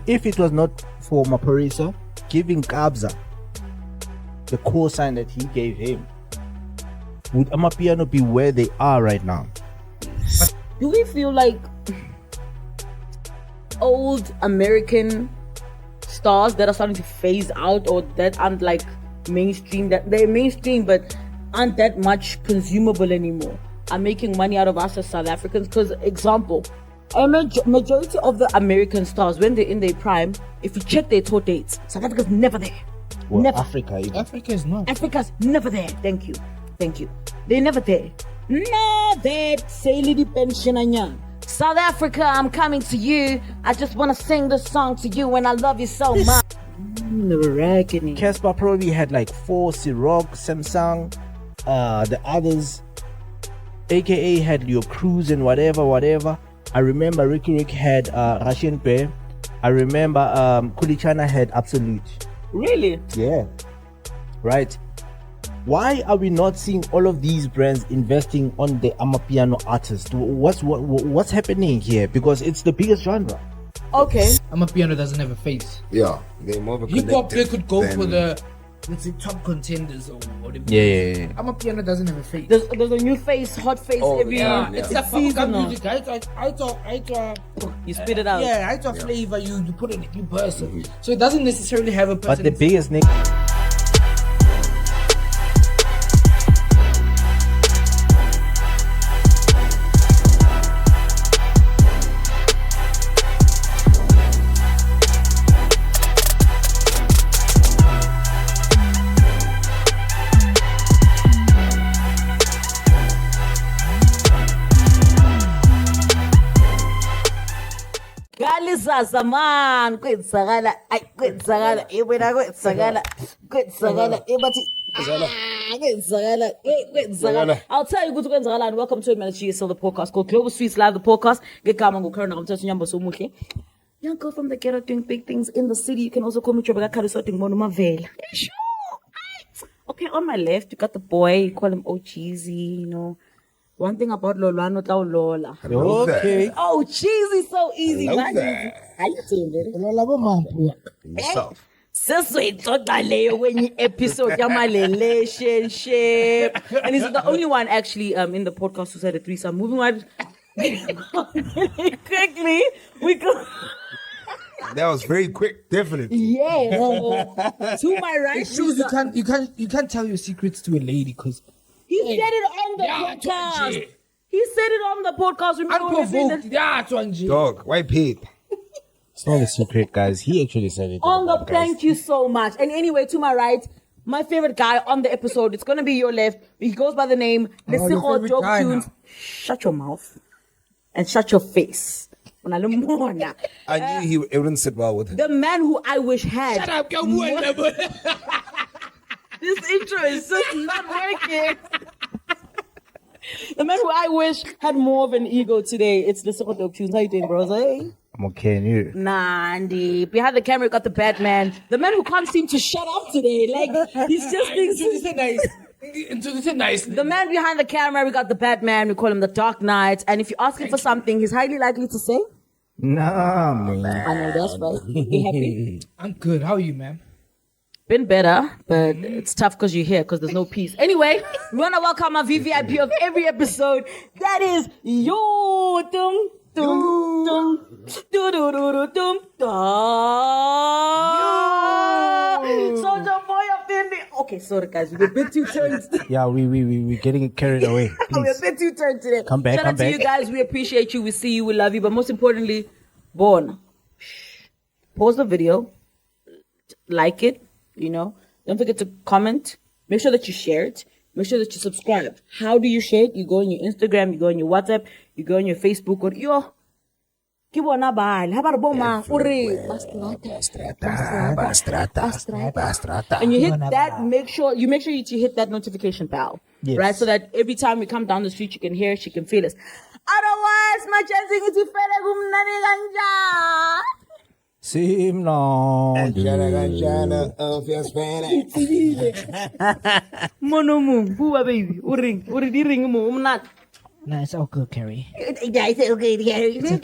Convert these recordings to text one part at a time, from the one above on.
If it was not for Maphorisa giving Kabza the call sign that he gave him, would Amapiano be where they are right now? Do we feel like old American stars that are starting to phase out, or that aren't like mainstream, that they're mainstream but aren't that much consumable anymore, are making money out of us as South Africans? Because example, a majority of the American stars, when they're in their prime, if you check their tour dates, South Africa's never there. Well, never. Africa is not. Africa's never there. Thank you. They're never there. Never. Say lady pension. South Africa, I'm coming to you. I just want to sing this song to you and I love you so much. Casper probably had like 4, Ciroc, Samsung, the others, aka had your Cruise and whatever. I remember Ricky Rick had Russian Bear. I remember Kulichana had Absolute. Really? Yeah. Right. Why are we not seeing all of these brands investing on the Amapiano artist? What's happening here? Because it's the biggest genre. Okay. Amapiano doesn't have a face. Yeah, they're more of a Hip hop, they could go than- for the, let's say, top contenders or whatever. Yeah. Amapiano doesn't have a face. There's a new face, hot face every yeah. It's It's seasonal. music. I You spit it out. yeah, I thought flavor. You put in a new person, so it doesn't necessarily have a person. But the biggest name. Galizaza man, kwenzakala, kwenzakala, yebona kwenzakala, ebathi kwenzakala. I'll tell you ukuthi kwenzakalani. Welcome to another GSL the podcast called Global Streetz Live the Podcast. Ngegama nguKarna Ngomthetho Nyambo Somuhle. Young girl from the ghetto doing big things in the city. You can also call me Trevor Khaliso doing Mono Mavela. Okay, on my left you got the boy, you call him Cheesy, you know. One thing about Lolano Tau Lola. Okay. Oh, cheesy, so easy. Hello Man. there. How you doing, baby? Yourself. Seswe tota leyo kwenye episode yama relationship. And he's the only one actually in the podcast who said a threesome. Moving on really quickly. We go. That was very quick, definitely. Yeah. To my right. It shows you can't tell your secrets to a lady because He said it on the podcast. He said it on the podcast. Remember when we said unprovoked. that? Yeah, Dog, white pig. It's not a secret, guys. He actually said it. On the podcast. thank you so much. And anyway, to my right, my favorite guy on the episode. It's gonna be your left. He goes by the name your Lesego favorite Joke guy Tunes. now. Shut your mouth and shut your face. I knew it wouldn't sit well with him. The man who I wish had. Shut up, go This intro is just not working. The man who I wish had more of an ego today. It's Lesego Joke Tunes. How you doing, bros? Hey. I'm okay, and you? Nandi. Behind the camera, we got the Batman. The man who can't seem to shut up today. Like, he's just being nice. The man behind the camera, we got the Batman. We call him the Dark Knight. And if you ask him for something, he's highly likely to say, Nah, man. I know that's right. You happy? I'm good. How are you, man? Been better, but it's tough because you're here because there's no peace. Anyway, we want to welcome our VVIP of every episode. That is Yo Dum Dum Dum Do Do Do Do Dum Soldier Boy of India. Okay, sorry guys, we're a bit too turned. Yeah, we're getting carried away. We're a Please. bit too turned today. Come back, Shout come out to back. you guys. We appreciate you. We see you. We love you. But most importantly, Born. Pause the video. Like it. You know. Don't forget to comment. Make sure that you share it. Make sure that you subscribe. How do you share it? You go on your Instagram. You go on your WhatsApp. You go on your Facebook. Or yo. Kibona bal. How about Boma? And you hit that. Make sure you hit that notification bell. Yes. Right, so that every time we come down the street, you can hear us, you can feel us. Otherwise, my chance is to ganja. Sim no. Monomu, who baby, ring mo, not. Nah, it's all good, Carrie. Yeah, it's okay, Gary.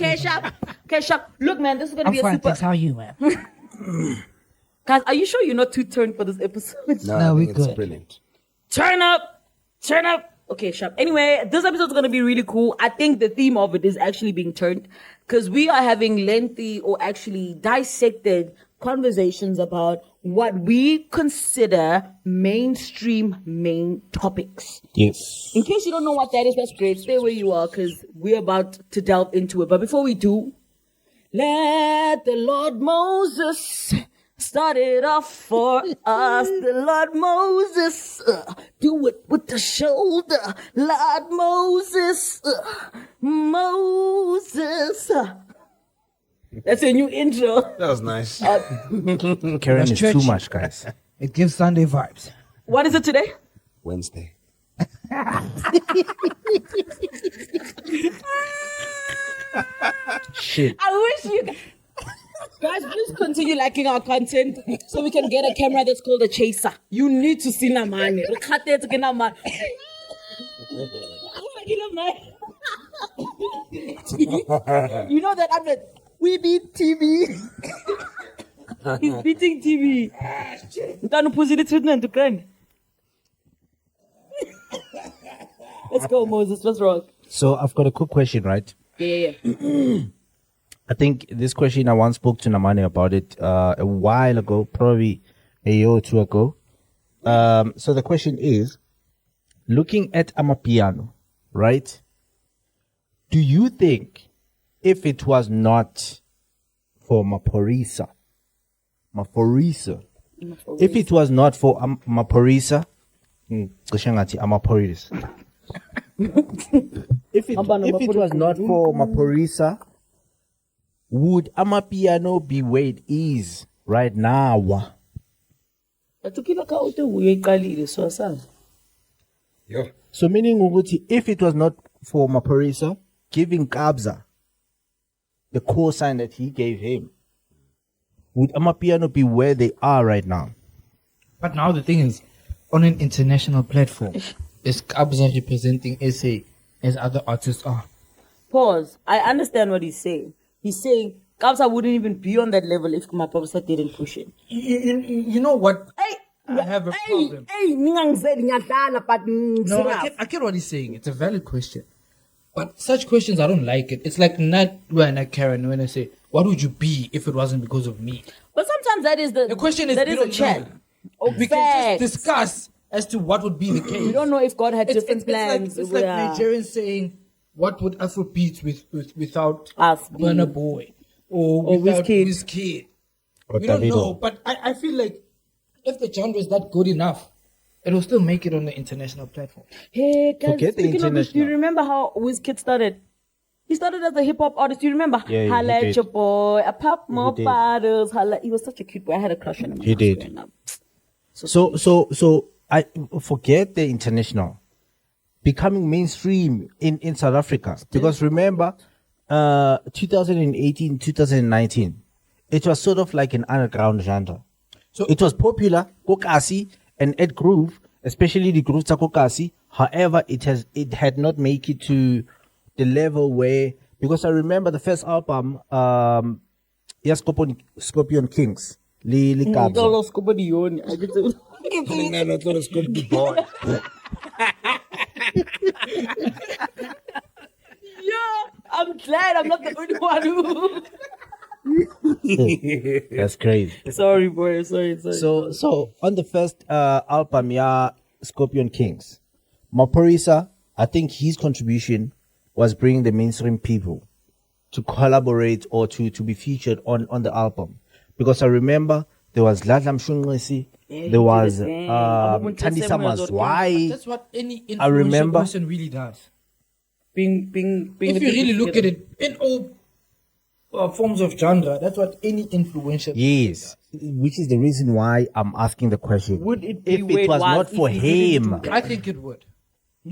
Cash up. Look, man, this is gonna I'm be a fine, super. thanks. How are you, man? Guys, are you sure you're not too turned for this episode? No, I we think it's good. brilliant. Turn up. Okay, sharp. Anyway, this episode is going to be really cool. I think the theme of it is actually being turned because we are having lengthy or actually dissected conversations about what we consider mainstream main topics. Yes. In case you don't know what that is, that's great. Stay where you are because we're about to delve into it. But before we do, let the Lord Moses start it off for us. The Lord Moses, do it with the shoulder. Lord Moses, Moses. That's a new intro. That was nice. Karen That's is too churchy. much, guys. It gives Sunday vibes. What is it today? Wednesday. Shit. I wish you guys please continue liking our content so we can get a camera that's called a chaser. You need to see Namani. You know that I'm the we beat TV. He's beating TV. Let's go, Moses. What's wrong? So I've got a quick question, right? Yeah. I think this question I once spoke to Namane about it a while ago, probably a year or two ago. So the question is, looking at Amapiano, right? Do you think if it was not for Maphorisa, if it was not for Maphorisa, Amaphorisa. If it was not for Maphorisa, would Amapiano be where it is right now? Yo. So meaning ukuthi, if it was not for Maphorisa giving Kabza the call sign that he gave him, would Amapiano be where they are right now? But now the thing is, on an international platform, is Kabza representing SA as other artists are? Pause. I understand what he's saying. He's saying Kabza wouldn't even be on that level if Maphorisa didn't push it. You know what? I have a problem. No, I get what he's saying. It's a valid question. But such questions, I don't like it. It's like not when Karen, when I say, what would you be if it wasn't because of me? But sometimes that is the question is, that we is a don't chat. know. Oh, We can just discuss as to what would be the case. We don't know if God had different plans. It's like Nigerians saying, what would Afrobeats without Us Burna Boy or without Wizkid. Wizkid? Or We don't Davido. know, but I feel like if the genre is that good enough, it will still make it on the international platform. Hey guys, Forget the speaking of which, do you international. remember how Wizkid started? He started as a hip hop artist. Do you remember? Yeah, he Holla at did. your boy, a pop more did. bottles. He was such a cute boy. I had a crush on him. He did. growing up. So I forget the international becoming mainstream in South Africa, because remember 2018 2019 it was sort of like an underground genre. So it was popular Kokasi and Ed Groove, especially the Groove Kokasi. However, it had not make it to the level where, because I remember the first album Scorpion Kings Li Kabza. Tolo Skobadion. I get to- Yeah, I'm glad I'm not the only one who. That's crazy. Sorry, boy. Sorry. So on the first album, Scorpion Kings, Maphorisa, I think his contribution was bringing the mainstream people to collaborate or to be featured on the album, because I remember there was Ladlam Shungwesi, there was Thandi Summers. Why? That's what any I remember- influential person really does. Being If you really look at it in all forms of genre, that's what any influential Yes, which is the reason why I'm asking the question. Would it be if where it it was was not for if he didn't him do I think it would.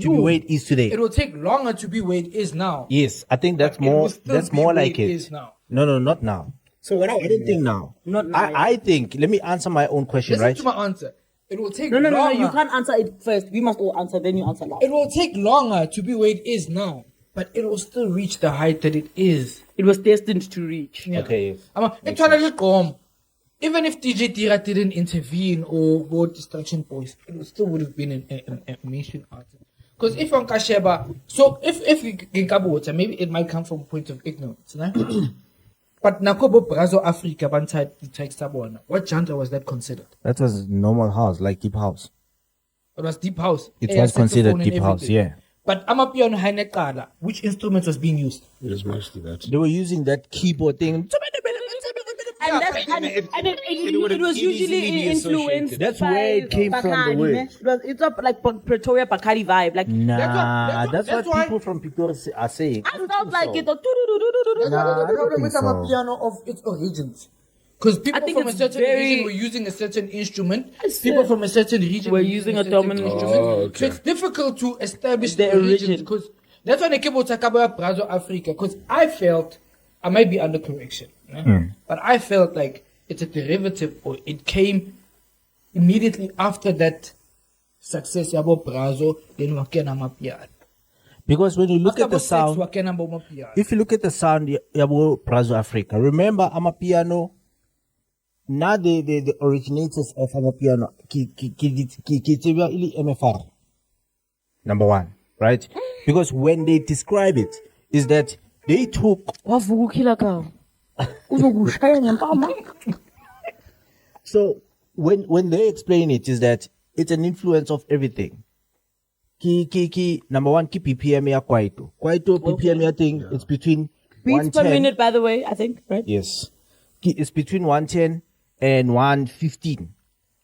to be where it is today? It will take longer to be where it is now. Yes, I think that's But it more. will still That's be more where like it it. is now. No, not now. So I don't think now. Not now, I think. Let me answer my own question, Listen right? to my answer. It will take No, longer. you can't answer it first. We must all answer, then you answer last. It will take longer to be where it is now, but it will still reach the height that it is. It was destined to reach. Yeah. Okay. Even if DJ Tira didn't intervene or go Distraction Boys, it still would have been a mainstream artist. Because if on Kasheba, so if we get water, maybe it might come from a point of ignorance, right? But Nakobo Brazo Africa Bantai the text what genre was that considered? That was normal house, like deep house. It was deep house. It was considered saxophone and deep house, everything. yeah. But Amapiano Hainekala, which instrument was being used? It was mostly that. They were using that keyboard thing. And it was usually influenced. That's by where it came from, the Bacardi, word. ne? It's up like Pretoria Bacardi vibe. Like That's That's what why- people from Pretoria are saying. I felt like it. Nah, I The don't problem think with so. Amapiano of its origins. Because people think from a it's certain very- region were using a certain instrument. Yes, People sir. from a certain region Were were using a certain dominant instrument. Oh, okay. So it's difficult to establish The the origin. origin. Because that's why they keep on talking about Brazo Africa. Because I felt, I might be under correction, but I felt like it's a derivative or it came immediately after that success about Brazo, then Wakena Amapiano. Because when you look After at the about sex, sound, Wakena Amapiano. if you look at the sound, Yabo Brazo Africa, remember Amapiano, now the originators of Amapiano, MFR, number one, right? Because when they describe it, is that they took, so when they explain it, is that it's an influence of everything. Number one, BPM ya Kwaito. Kwaito BPM ya thing, it's between beats per 110. minute, by the way, I think, right? Yes. It's between 110 and 115.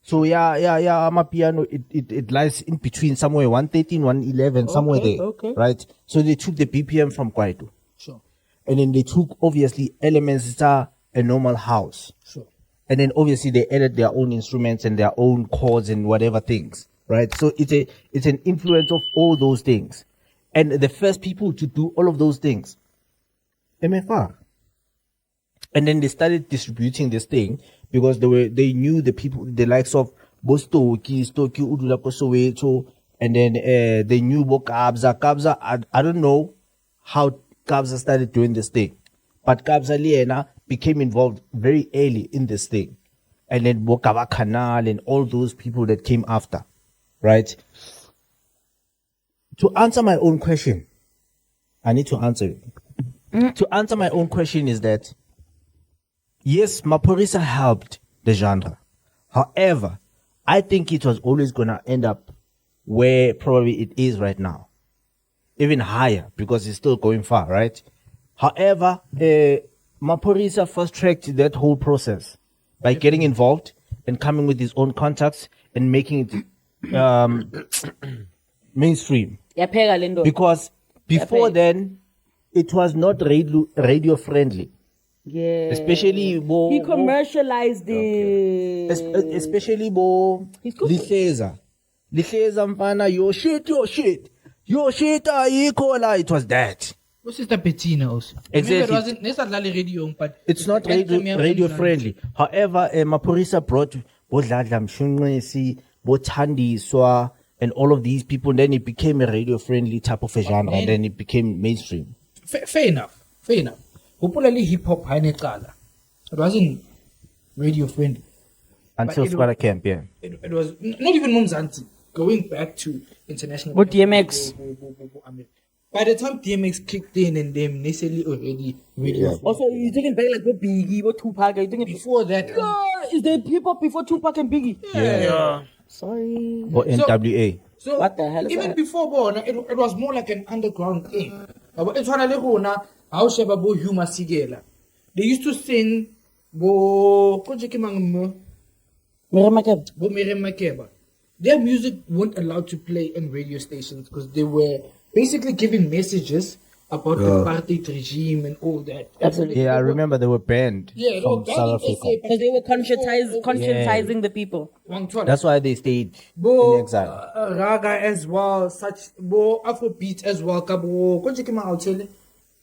So Amapiano, it lies in between somewhere 113, 111, somewhere Okay, there. okay. Right? So they took the BPM from Kwaito. Sure. And then they took obviously elements that are a normal house. Sure. And then obviously they added their own instruments and their own chords and whatever things. Right? So it's an influence of all those things. And the first people to do all of those things, MFR. And then they started distributing this thing because they knew the people, the likes of Bostoki, Stoki, Udulako Soweto, and then they knew Bo Kabza. I don't know how Kabza started doing this thing, but Kabza Liena became involved very early in this thing. And then Bokaba Canal and all those people that came after, right? To answer my own question, I need to answer it. To answer my own question is that, yes, Maphorisa helped the genre. However, I think it was always going to end up where probably it is right now. Even higher, because it's still going far, right? However, Maphorisa first tracked that whole process by getting involved and coming with his own contacts and making it mainstream. Yapheka le ndoda. Because before Yapheka. then, it was not radio friendly. Yeah. Especially He commercialized the. especially bo He's cooking. Lihleza mfana your shit ayikho la. It was that. What's Sister Bettina also? Exactly. Remember, it wasn't necessarily radio, but It's not and Premier radio Mzansi. friendly. However, Maphorisa brought Bodladla Mshunqisi, Bothandiswa, and all of these people. Then it became a radio friendly type of a genre, and then it became mainstream. Fair enough. Popularly hip hop Hainekala. It wasn't radio friendly. Until But it Squatter Camp, yeah. It was not even Mzansi. Going back to international. But DMX. By the time DMX kicked in and them necessarily already radio. Yeah. Also, you're thinking back like what Biggie, what Tupac. You're thinking Before that, Is there hip hop before Tupac and Biggie? yeah. Sorry. Or NWA. So What the hell is even that? before Bona, it was more like an underground thing. It's one of the how Sheba Bo Huma Sigela. They used to sing Bo Miriam Mere Makeba. Their music weren't allowed to play in radio stations because they were basically giving messages about the apartheid regime and all that. Absolutely. Yeah, I remember they were banned Yeah, they from were banned South in Africa. SA, Because they were conscientizing the people. That's why they stayed Bo in exile. Raga as well, such Bo Afrobeat as well. Kabo Konjekima Outele,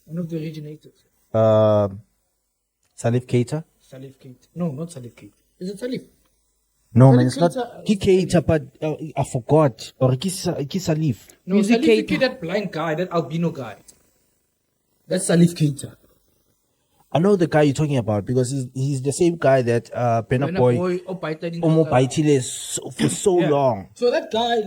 one of the originators. Salif Keita. Salif Kate. No, not Salif Kate. Is it Salif? No, man, it's Salif not. Keita- Keita, but I forgot. Or Salif. No, Music Salif Keita. Keita, that blind guy, that albino guy. That's Salif Keita. I know the guy you're talking about because he's the same guy that Pena Boy Omo Baitile for so long. So that guy,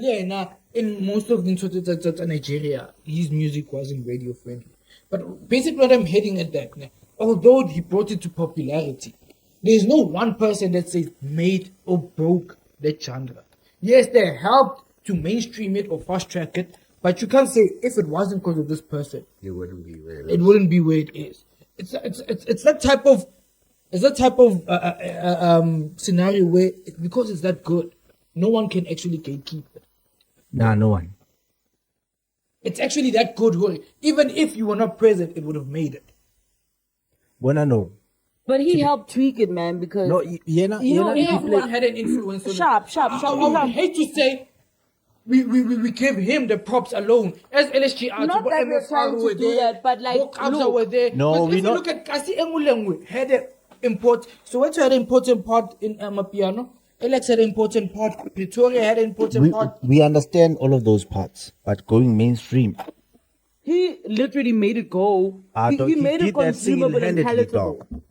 in most of the Nigeria, his music wasn't radio friendly. But basically what I'm heading at that, although he brought it to popularity, there's no one person that says made or broke that genre. Yes, they helped to mainstream it or fast track it, but you can't say if it wasn't because of this person, It wouldn't be where it wouldn't be where it is. It's that type of scenario where because it's that good, no one can actually gatekeep it. Nah, no one. It's actually that good. Even if you were not present, it would have made it. When I know. But he helped tweak it, man, because No, Everyone had an influence on it. sharp. I would hate to say we give him the props alone. As LSG artists, Not that we're trying to do that, but like, look. were there. No, Because we if not- you look at Kasi Engulengwe, had an import. So what had an important part in Amapiano? Alex had an important part. Pretoria had an important part. we understand all of those parts, but going mainstream, He literally made it go. He made it did that consumable and single-handedly, palatable. dog.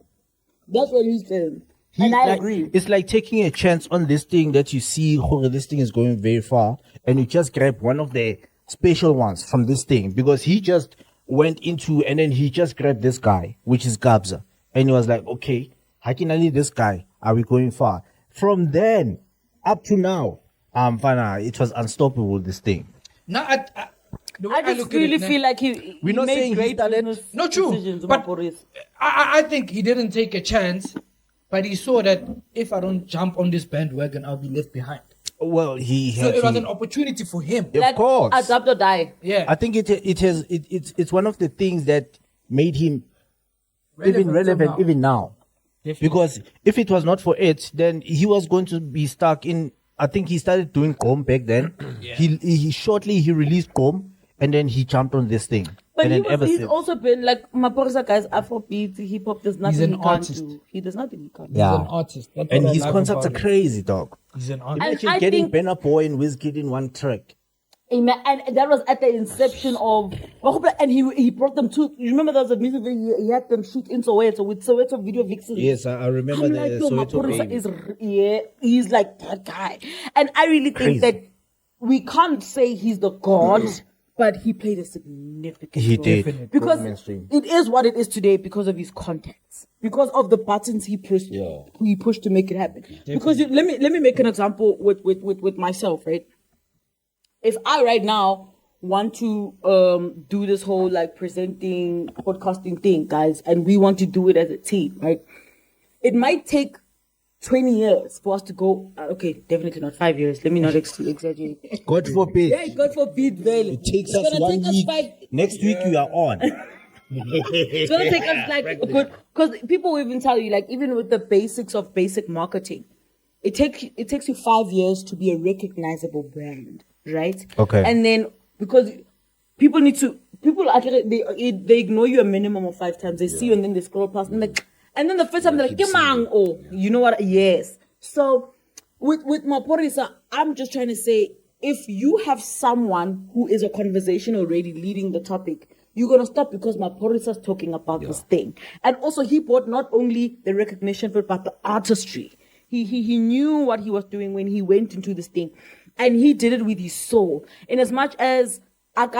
That's what he said. And I agree. It's like taking a chance on this thing that you see, this thing is going very far, and you just grab one of the special ones from this thing because he just went into and then he just grabbed this guy, which is Gabza, and he was like, okay, how can I lead this guy? Are we going far? From then up to now, it was unstoppable. This thing. Now, the way I just look at really it, feel like he not made saying he great started- business No, true. decisions. But Maphorisa. I think he didn't take a chance, but he saw that if I don't jump on this bandwagon, I'll be left behind. Well, he So had it was to- an opportunity for him. Yeah. Of course. Adapt or die. Yeah. I think it's one of the things that made him even relevant somehow. even now. Definitely. Because if it was not for it, then he was going to be stuck in. I think he started doing Gom back then. Yeah. He shortly he released Gom and then he jumped on this thing. But and then he's since- also been like Maphorisa guys, Afrobeat, hip hop. There's nothing an he can't artist. do. He does nothing he can't do. Yeah. He's an artist. That's and what I his like concerts are about him. crazy, dog. He's an artist. Imagine I getting think- Burna Boy and Wizkid in one track. Amen. And that was at the inception of, and he brought them to. You remember there was a music video he had them shoot in Soweto with Soweto video vixen. Yes, I remember I'm the like, yo, Soweto Maphorisa baby. he's like that guy. And I really think Crazy. that we can't say he's the god, but he played a significant He role. did. Definitely. Because Mainstream. it is what it is today because of his contacts, because of the buttons he pushed, he pushed to make it happen. Because let me make an example with myself, right? If I right now want to do this whole like presenting podcasting thing, guys, and we want to do it as a team, right? It might take 20 years for us to go. Okay, definitely not 5 years. Let me not exaggerate. God forbid. Yeah, God forbid, well, It takes it's us gonna 1 take week. us Next week you are on. It's gonna take us like a good, because people will even tell you, like, even with the basics of basic marketing, it takes you 5 years to be a recognizable brand, right? Okay. And then because people actually they ignore you a minimum of 5 times. They see you and then they scroll past and like, and then the first time they're like, "Gemang, oh, you know what? Yes." So with Maphorisa, I'm just trying to say, if you have someone who is a conversation already leading the topic, you're gonna stop because Maphorisa's talking about this thing. And also he brought not only the recognition but the artistry. He knew what he was doing when he went into this thing. And he did it with his soul. In as much as but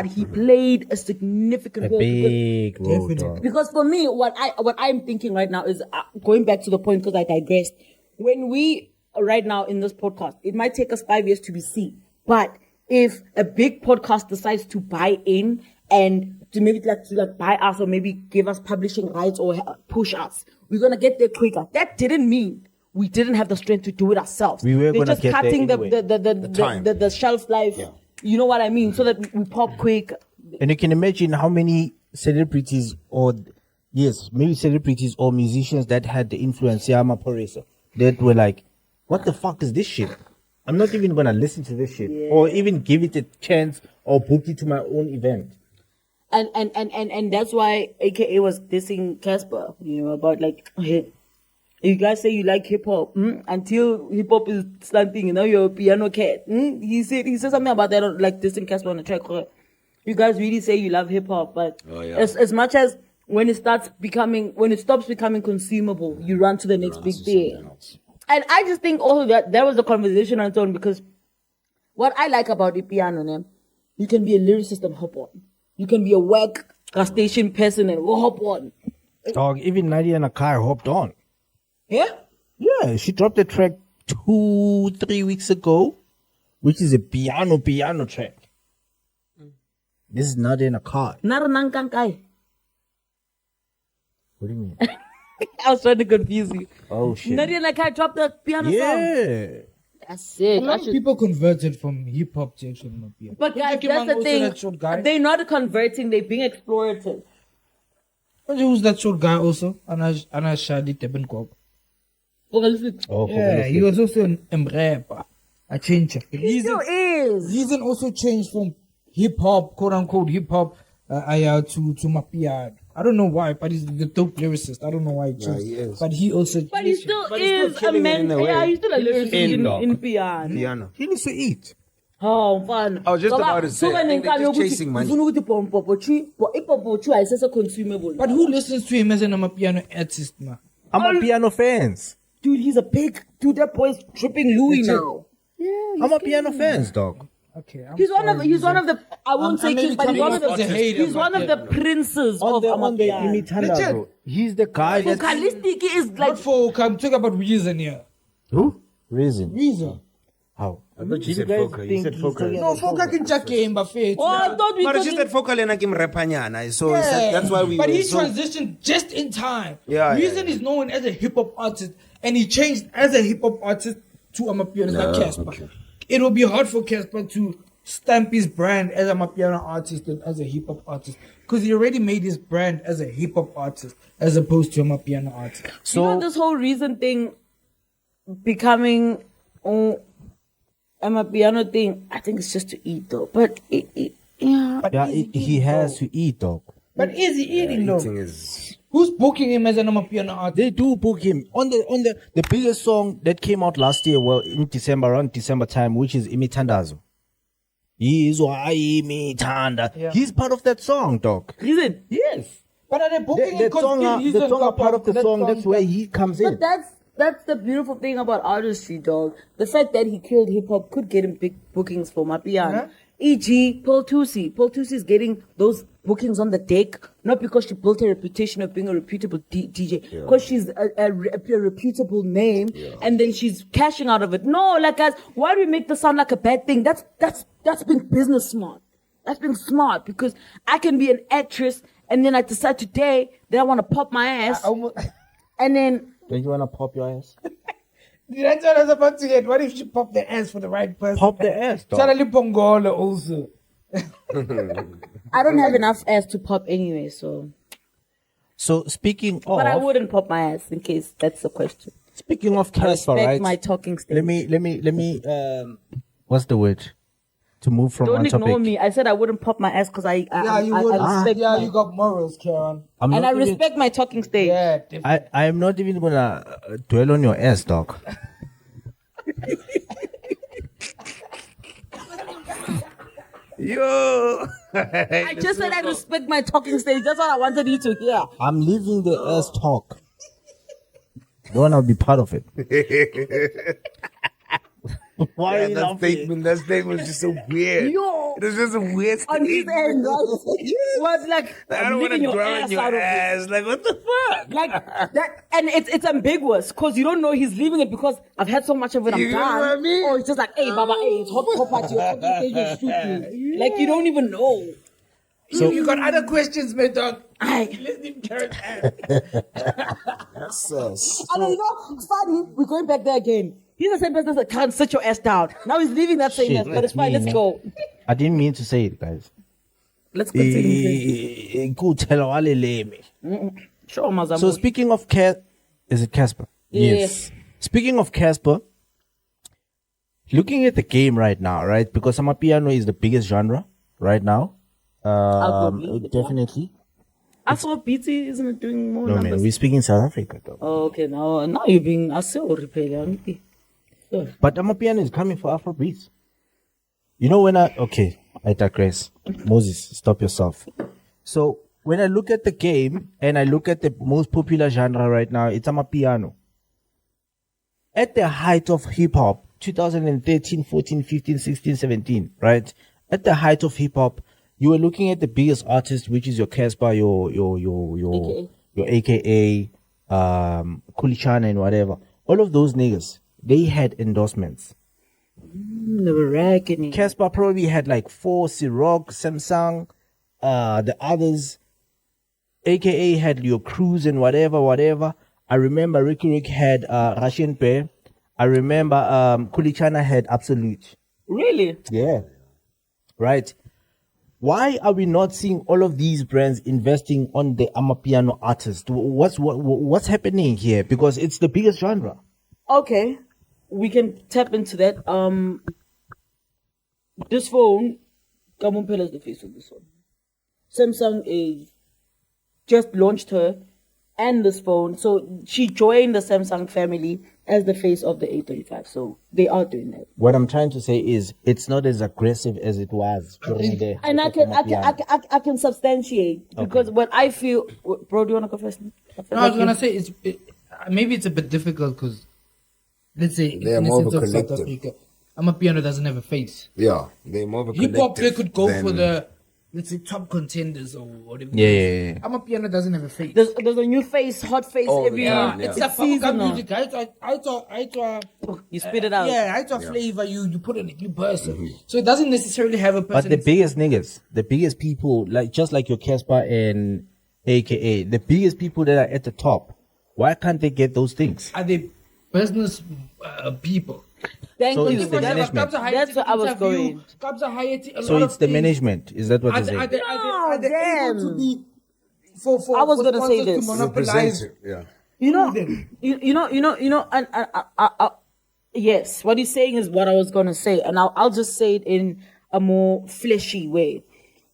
he played a significant role. Big role, dog. Because for me, what I'm thinking right now is going back to the point because I digressed. When we right now in this podcast, it might take us 5 years to be seen, but if a big podcast decides to buy in and to maybe like buy us or maybe give us publishing rights or push us, we're gonna get there quicker. That didn't mean we didn't have the strength to do it ourselves. We were They're gonna just get there cutting anyway. the shelf life. You know what I mean? So that we pop quick. And you can imagine how many celebrities or celebrities or musicians that had the influence, Maphorisa, that were like, what the fuck is this shit? I'm not even gonna listen to this shit or even give it a chance or book it to my own event. And that's why AKA was dissing Casper, about like, hey, you guys say you like hip hop, until hip hop is slanting, you're a piano cat. He said something about that, like dissing Casper on the track. You guys really say you love hip hop, but as much as when it stops becoming consumable, you run to the next big thing. And I just think also that was the conversation on its own, because what I like about the piano, you can be a lyricist and hop on. You can be a whack gas station person and hop on. Dog, even Nadia Nakai hopped on. Yeah? Yeah, she dropped a track 2-3 weeks ago, which is a piano track. This is Nadia Nakai. Naranangkankai. What do you mean? I was trying to confuse you. Oh shit. Nadia Nakai dropped the piano song. Yeah. That's it. A lot of people converted from hip hop to actual Amapiano. But guys, that's the thing. They're not converting, they're being explorative. Who's that short guy also? Anna Shadi Tebenkop. Yeah, he was also a rapper. A changer. He still is. Reason also changed from hip hop, quote unquote hip hop, to Maphorisa. I don't know why, but he's the dope lyricist. I don't know why he changed. he is. But he also. But he still But is he's still a killing it man. in a way. Yeah, he's still a lyricist in piano. Piano. He needs to eat. Oh, fun. I was just about to say, I think they're just chasing money. But who listens to him as an Amapiano artist, man? Amapiano fans. Dude, he's a pig. Dude, that boy's tripping Louis now. Amapiano fans, dog. Okay, He's one of the. I won't say king, but he's one of the princes of On the Amapiano. Imitanda, bro. He's the guy that. Vocalistic is like. Not for, I'm talking about Reason here. Who? Reason. Reason. How? I thought you Do said guys Foka. You think said he's Foka. talking No, about Foka can check him, but fair. Oh, I thought we But it's thought just that Foka Lena Kim Repanyana. So that's why we But were he so... transitioned just in time. Yeah, Reason yeah. is known as a hip hop artist, and he changed as a hip hop artist to Amapiano, like Casper. okay. It will be hard for Casper to stamp his brand as a Amapiano artist and as a hip hop artist, because he already made his brand as a hip hop artist as opposed to a Amapiano artist. So this whole Reason thing becoming Amapiano thing, I think it's just to eat though. But he has to eat, dog. But is he eating though? Eating is... Who's booking him as an Amapiano artist? They do book him on the biggest song that came out last year, well, in December, around December time, which is Imithandazo. Yeah. He's part of that song, dog. Reason. Yes. But are they booking The song are part of the song. That's where he comes in. But that's the beautiful thing about artistry, dog. The fact that he killed hip hop could get him big bookings for Maphorisa. Yeah. E.g., Paul Tusi. Paul Tusi is getting those bookings on the deck, not because she built a reputation of being a reputable DJ, because she's a reputable name, and then she's cashing out of it. No, like guys, why do we make this sound like a bad thing? That's being business smart. That's being smart, because I can be an actress, and then I decide today that I want to pop my ass, and then. Don't you want to pop your ass? That's what I was about to get. What if she popped the ass for the right person? Pop the ass, dog. Suddenly Pongola also. I don't have enough ass to pop anyway, so. So speaking of, But I wouldn't pop my ass in case that's the question. speaking of Casper, Respect right? my talking stage. Let me. What's the word? To move from Don't one ignore topic. me. I said I wouldn't pop my ass because I You would. respect Yeah, my, you got morals, Karen. I'm and not I even- respect my talking stage. Yeah, definitely. I am not even gonna dwell on your ass, dog. Yo! I just said I respect my talking stage. That's all I wanted you to hear. I'm leaving the ass talk. Don't wanna be part of it. Why are you laughing? That statement was just so weird. Yo. It was just a weird On his statement. end, right? Was like, I don't want to leaving drown ass your out of it. ass. Like, what the fuck? Like that, and it's ambiguous because you don't know he's leaving it because I've had so much of it. I'm You know done. what I mean? Or it's just like, hey, Baba, hey, it's hot at your talking stage. You're stupid. Like you don't even know. So you got other questions, my dog? Aye. Let's leave Karen's ass. That's And then, it's funny. We're going back there again. He's the same person that can't sit your ass down. Now he's leaving that same Shit, ass, but it's fine. me, Let's man. go. I didn't mean to say it, guys. Let's continue. Sure, Mazambo. So speaking of is it Casper? Yes. Speaking of Casper, looking at the game right now, right? Because Amapiano is the biggest genre right now. Definitely. Afrobeat isn't it doing more No, numbers? man, we're speaking South Africa, though. Oh, okay, now you're being repellent. Sure. But Amapiano is coming for Afrobeats. You know, I digress. Moses, stop yourself. So, when I look at the game and I look at the most popular genre right now, it's Amapiano. At the height of hip hop, 2013, 14, 15, 16, 17, right? At the height of hip hop, you were looking at the biggest artist, which is your Casper, your AKA, Kulichana and whatever. All of those niggas, they had endorsements. Never reckoning. Casper probably had like 4, Ciroc, Samsung, the others, AKA had your Cruise and whatever. I remember Ricky Rick had Russian Bear. I remember Kulichana had Absolute. Really? Yeah. Right. Why are we not seeing all of these brands investing on the Amapiano artist? What's happening here? Because it's the biggest genre. Okay, we can tap into that. This phone, Kamumpela is the face of this one. Samsung is just launched her and this phone, so she joined the Samsung family as the face of the A35. So they are doing that. What I'm trying to say is it's not as aggressive as it was during the. And I can substantiate because what I feel. Bro, do you wanna go first? No, I was gonna say maybe it's a bit difficult because let's say They're in the more of sense a of South collective. Africa, Amapiano doesn't have a face. Yeah, they're more of a Hip hop, they collective could go than- for the let's say top contenders or whatever. Yeah. Amapiano doesn't have a face. There's a new face, hot face All the every time, It's it's a seasonal. music. I You spit it out. Yeah, I flavor you put in a new person. So it doesn't necessarily have a person. But the biggest niggas, the biggest people, just like your Casper and AKA, the biggest people that are at the top, why can't they get those things? are they business people? Thank So you. it's the management. That's what I was going. So it's the management. Is that what you're saying? Are they able to damn. be for I was gonna say sponsors this. to monopolize? Representative, yeah. You know, and yes, what he's saying is what I was gonna say, and I'll just say it in a more fleshy way.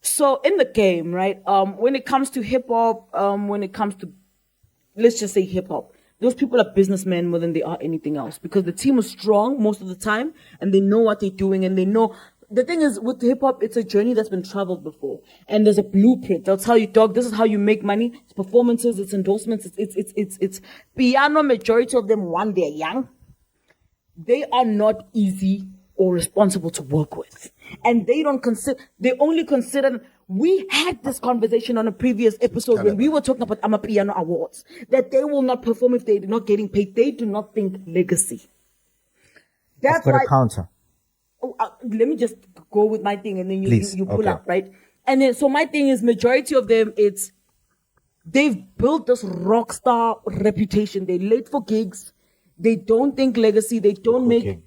So in the game, right? When it comes to hip hop, when it comes to, let's just say hip hop, those people are businessmen more than they are anything else because the team is strong most of the time and they know what they're doing and they know. The thing is with hip hop, it's a journey that's been traveled before and there's a blueprint. They'll tell you, dog, this is how you make money. It's performances, it's endorsements, it's piano. Majority of them, one, they're young. They are not easy or responsible to work with. And they only consider, we had this conversation on a previous episode when we were talking about Amapiano Awards, that they will not perform if they're not getting paid. They do not think legacy. That's I've got why, a counter. let me just go with my thing and then Please. you pull Okay. up, right? And then, so my thing is majority of them, they've built this rock star reputation. They're late for gigs. They don't think legacy. They don't make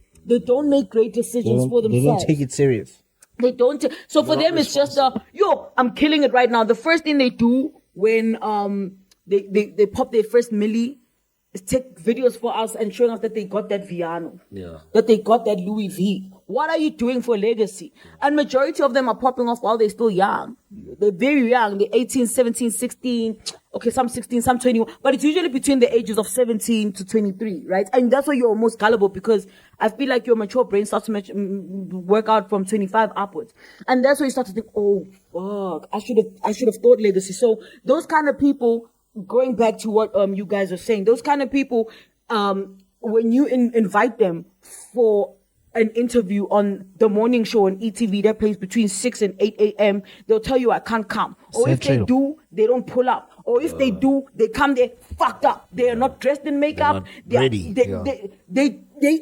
great decisions for They themselves. don't take it serious. They don't. So for them, it's just I'm killing it right now. The first thing they do when they pop their first milli is take videos for us and showing us that they got that Viano, that they got that Louis V. What are you doing for legacy? And majority of them are popping off while they're still young. They're very young. They're 18, 17, 16. Okay, some 16, some 21. But it's usually between the ages of 17 to 23, right? And that's why you're most gullible because I feel like your mature brain starts to work out from 25 upwards. And that's where you start to think, oh, fuck, I should have thought legacy. So those kind of people, going back to what you guys are saying, those kind of people, when you invite them for an interview on the morning show on ETV that plays between 6 and 8 a.m., they'll tell you I can't come. Or if they do, they don't pull up. Or if they do, they come there fucked up. They are not dressed in makeup. They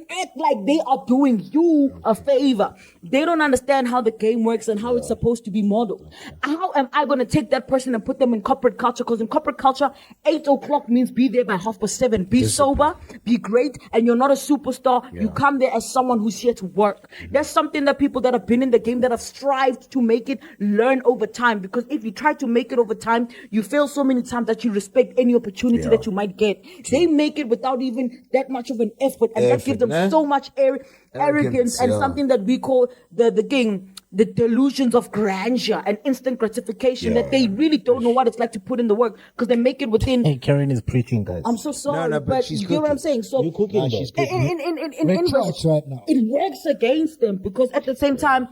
act like they are doing you a favor. They don't understand how the game works and how it's supposed to be modeled. How am I going to take that person and put them in corporate culture? Because in corporate culture, 8 o'clock means be there by 7:30. Be sober, be great, and you're not a superstar. You come there as someone who's here to work. That's something that people that have been in the game, that have strived to make it, learn over time. Because if you try to make it over time, you fail so many times that you respect any opportunity that you might get. They make it without even that much of an effort, and that gives them so much arrogance and something that we call the the delusions of grandeur and instant gratification that they really don't know what it's like to put in the work because they make it within. Hey, Karen is preaching, guys. I'm so sorry, No, but you she's get what I'm saying. So You're cooking, though. she's cooking. in Red English, clouds right now. it works against them because at the same time,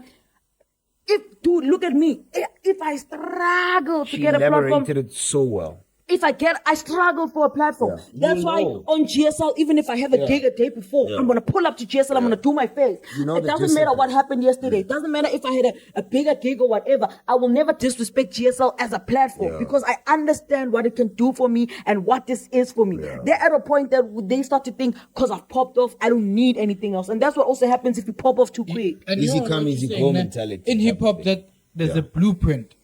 dude, look at me. If I struggle to She get a platform, elaborated it so well. I struggle for a platform. Yeah. That's why on GSL, even if I have a gig a day before, I'm gonna pull up to GSL. I'm gonna do my face. You know it the doesn't matter discipline. what happened yesterday. It doesn't matter if I had a bigger gig or whatever. I will never disrespect GSL as a platform because I understand what it can do for me and what this is for me. They're at a point that they start to think, because I've popped off, I don't need anything else. And that's what also happens if you pop off too quick. And Easy you know come, what easy you're go saying, that mentality. in hip hop, that there's a blueprint.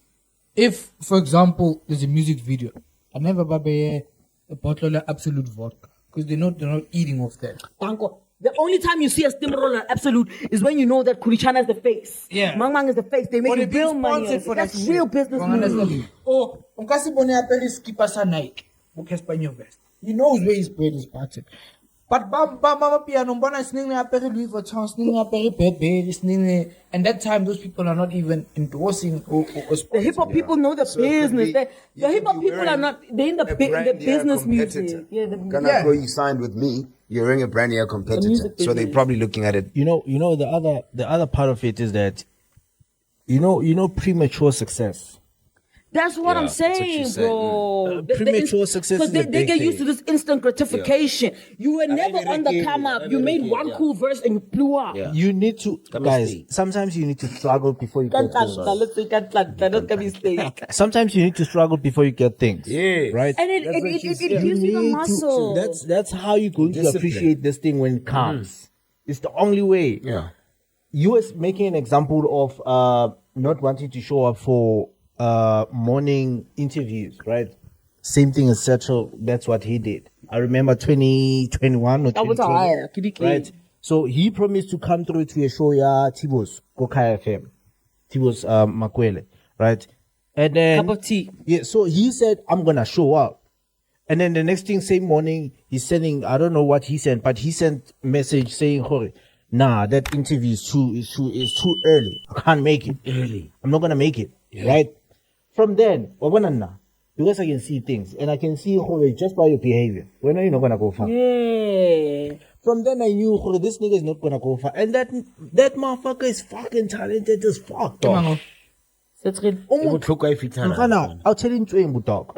If, for example, there's a music video, I never buy a bottle of absolute vodka because they're not eating off that. Danko. The only time you see a steamroller absolute is when you know that Kurichana is the face. Yeah. Mang Mang is the face. They Or make they're being real money. sponsored for That's that real shit. business Wrong move. understanding. Oh, unkasi bone apere skipper sa Nike, Español vest. He knows where his bread is buttered. But Amapiano, mbona sningle apere Louis Vuitton, sningle apere Burberry, sningle, and that time those people are not even endorsing or The hip hop people know the business. The you hip could hop be people are wearing not. They're in the a the brandier business competitor. music. Yeah, Gonna go, you signed with me. You're wearing a brand new competitor. music So they're business. probably looking at it. You know the other part of it is that you know premature success. That's what Yeah, I'm that's what saying, she said. bro. Premature success Because is they a big get thing. used to this instant gratification. You were never on the come up. You made one cool verse and you blew up. Yeah. You need to, Come guys. stay. Sometimes you need to struggle before you get things. Let's say can't plan. Don't get me mistake. Sometimes you need to struggle before you get things. Yeah. Right. And it gives you the need muscle. That's how you're going to Discipline. appreciate this thing when it comes. It's the only way. Yeah. You was making an example of not wanting to show up for morning interviews, right? Same thing as Settle. That's what he did. I remember 2021 or That was 2020, higher, kiddy right? So he promised to come through to a show, Tibos, Kokai FM, Tibos Makwele, right? And then Cup of tea. yeah, so he said, I'm gonna show up. And then the next thing, same morning, he's sending, I don't know what he sent, but he sent message saying, Hori, nah, that interview is too early. I can't make it. Early. I'm not gonna make it. Right? From then, because I can see things and I can see Hori just by your behavior. When are you not gonna go far? Yeah. From then I knew Hori, this nigga is not gonna go far. And that motherfucker is fucking talented as fuck, dog. That's good. I'll tell him to dog.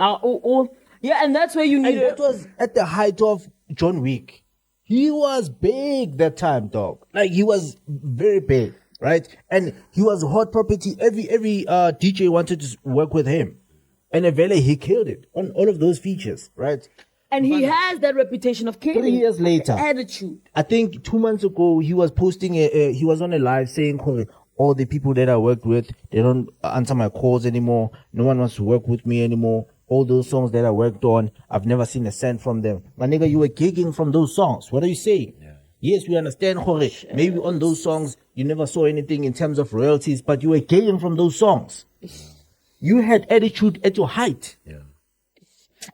Yeah, and that's where you And need that it. was at the height of John Wick. He was big that time, dog. Like he was very big, right? And he was hot property. Every DJ wanted to work with him. And eventually he killed it on all of those features, right? And he has that reputation of killing. 3 years later, Attitude. I think 2 months ago, he was posting he was on a live saying, all the people that I worked with, they don't answer my calls anymore. No one wants to work with me anymore. All those songs that I worked on, I've never seen a cent from them. My nigga, you were gigging from those songs. What are you saying? Yeah. Yes, we understand, Jorge. Maybe on those songs, you never saw anything in terms of royalties, but you were gigging from those songs. You had attitude at your height. Yeah.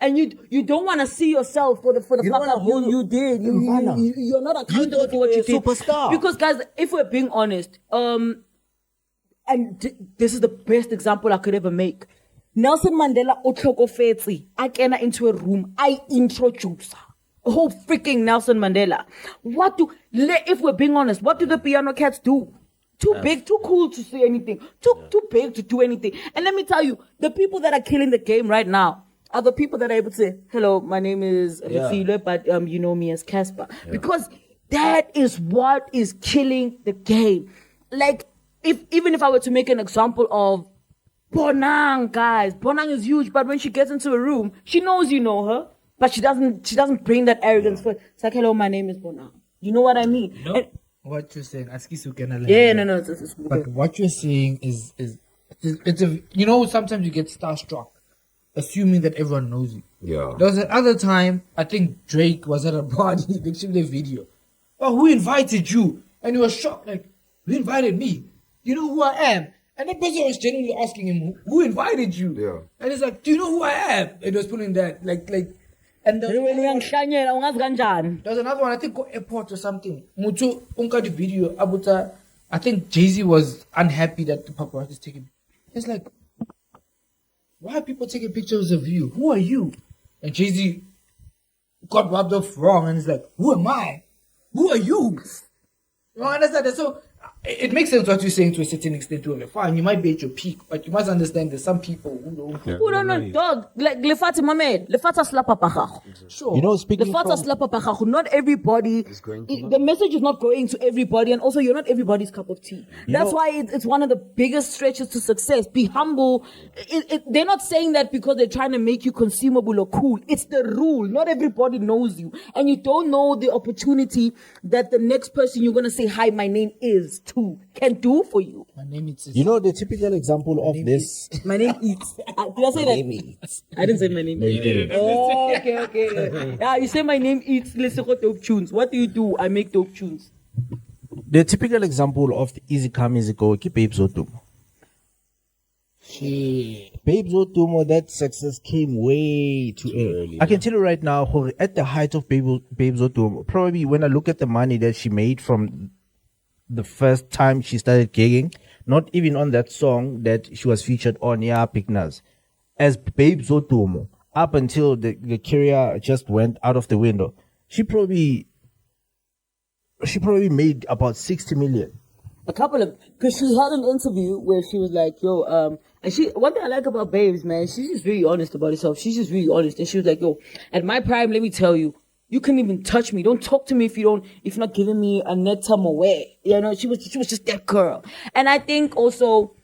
And you don't want to see yourself for the fuck don't wanna up hold you did. You're not accountable thought for what you you were a did. superstar. Because guys, if we're being honest, this is the best example I could ever make. Nelson Mandela otlhokofetse a kena into a room, I introduce a whole freaking Nelson Mandela. If we're being honest, what do the piano cats do? Too big, too cool to say anything. Too big to do anything. And let me tell you, the people that are killing the game right now are the people that are able to say, hello, my name is Refile, but you know me as Casper. Because that is what is killing the game. Like, even if I were to make an example of Bonang, guys, Bonang is huge, but when she gets into a room, she knows you know her, but she doesn't bring that arrogance first. It's like, hello, my name is Bonang. You know what I mean? No. And- What you're saying, no, it's But what you're saying is it's a, you know, sometimes you get starstruck, assuming that everyone knows you. Yeah. There was another time, I think Drake was at a party, they showed the video. Oh, who invited you? And he was shocked, like, who invited me? You know who I am? And that person was genuinely asking him, who invited you? Yeah. And he's like, do you know who I am? It was putting that, like, and Really there was another one, I think, go airport or something. Mutu unka the video abuta I think Jay-Z was unhappy that the paparazzi is taking. It's like, why are people taking pictures of you? Who are you? And Jay-Z got rubbed off wrong, and he's like, who am I? Who are you? You understand? So it makes sense what you're saying to a certain extent. Fine, you might be at your peak, but you must understand there's some people who don't. Who don't know, dog? Like Lefati Mamed, Lefata slapapachach. Sure. You know, speaking Lefata from, slapapachach. Not everybody. The message is not going to everybody, and also you're not everybody's cup of tea. That's why it's one of the biggest stretches to success. Be humble. They're not saying that because they're trying to make you consumable or cool. It's the rule. Not everybody knows you, and you don't know the opportunity that the next person you're gonna say hi, my name is to can do for you. My name is. you know, the typical example of this. My name Eats. Did I say that? I didn't say my name. No, you didn't. Oh, okay. Yeah, you say my name Eats. Let's go dope tunes. What do? I make dope tunes. The typical example of the easy come, easy go, keep Babes Otumo. Shit. Babes Otumo, that success came way too early. I can tell you right now, at the height of Babes Otumo, probably when I look at the money that she made from the first time she started gigging, not even on that song that she was featured on, yeah, Picnas, as Babes Otumo, up until the career just went out of the window, she probably made about 60 million. Because she had an interview where she was like, yo, and one thing I like about Babes, man, she's just really honest about herself. She's just really honest. And she was like, yo, at my prime, let me tell you, you couldn't even touch me. Don't talk to me if you're not giving me a net time away. You know, she was just that girl. And I think also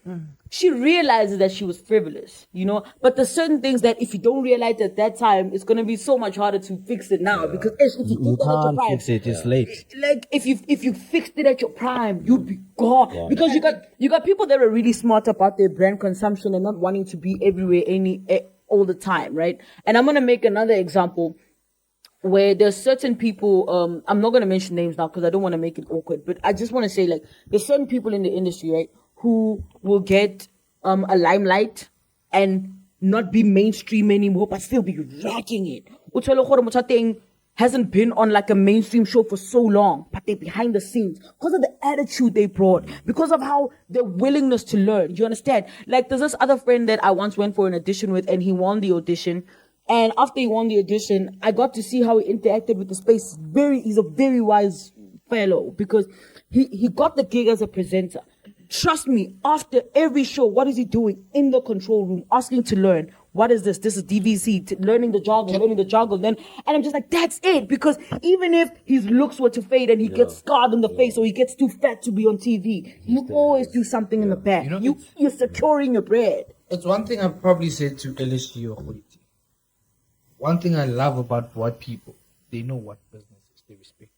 she realizes that she was frivolous, you know, but there's certain things that if you don't realize at that time, it's going to be so much harder to fix it now because if You can't fix it, it's late. Like if you fixed it at your prime, you'd be gone because you got people that are really smart about their brand consumption and not wanting to be everywhere all the time, right? And I'm going to make another example where there's certain people, I'm not going to mention names now because I don't want to make it awkward, but I just want to say, like, there's certain people in the industry, right, who will get a limelight and not be mainstream anymore, but still be rocking it. Utshwele gore motho a teng hasn't been on like a mainstream show for so long, but they're behind the scenes because of the attitude they brought, because of how their willingness to learn. You understand? Like, there's this other friend that I once went for an audition with, and he won the audition. And after he won the audition, I got to see how he interacted with the space. He's a very wise fellow because he got the gig as a presenter. Trust me, after every show, what is he doing in the control room? Asking to learn. What is this? This is DVC, learning the jargon. And I'm just like, that's it. Because even if his looks were to fade and he gets scarred in the face or he gets too fat to be on TV, you always do something in the back. You know, you're securing your bread. It's one thing I've probably said to LSG or Witty. One thing I love about white people, they know what business is. They respect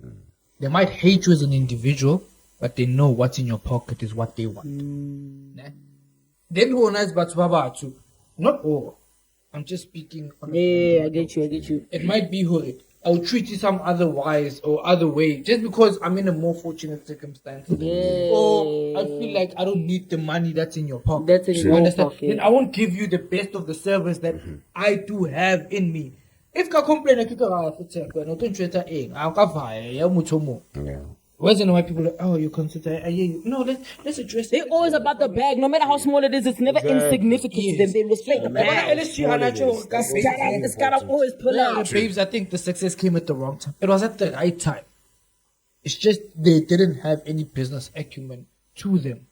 it. They might hate you as an individual, but they know what's in your pocket is what they want. Then who knows but too? Not all. I'm just speaking. Yeah, I get you. It might be who I'll treat you some otherwise or other way just because I'm in a more fortunate circumstance. Yeah. Or I feel like I don't need the money that's in your pocket. That's in your pocket. Then I won't give you the best of the service that I do have in me. If I complain, where's the white people like, oh, you consider no, let's address it. They're always about the bag, no matter how small it is, it's never insignificant to them. They respect the bag. It's gotta always pull out. Babes, I think the success came at the wrong time. It was at the right time. It's just they didn't have any business acumen to them.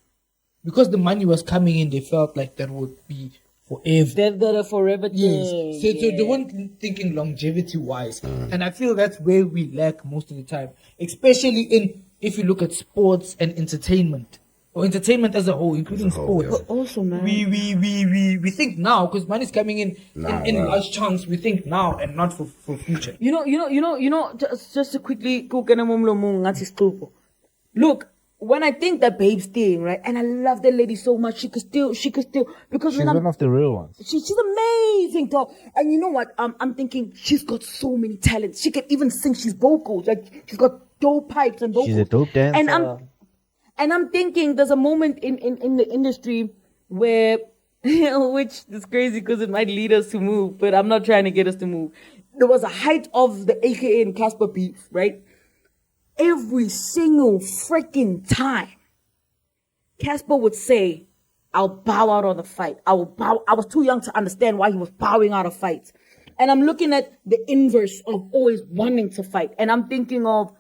Because the money was coming in, they felt like that would be forever. They're a forever thing. Yes. So they weren't thinking longevity wise. And I feel that's where we lack most of the time. Especially if you look at sports and entertainment. Or entertainment as a whole, including sports. But also, man, we think now, because money's coming in large chunks, we think now and not for future. You know, just to quickly look, when I think that Babe's thing, right, and I love that lady so much, she could still, because She's one of the real ones. She's amazing, dog. And you know what? I'm thinking she's got so many talents. She can even sing. She's vocals. Like, she's got dope pipes and vocals. She's a dope dancer. And I'm thinking there's a moment in the industry where, which is crazy because it might lead us to move, but I'm not trying to get us to move. There was a height of the AKA and Casper beef, right? Every single freaking time Casper would say, I'll bow out on the fight. I was too young to understand why he was bowing out of fights. And I'm looking at the inverse of always wanting to fight. And I'm thinking of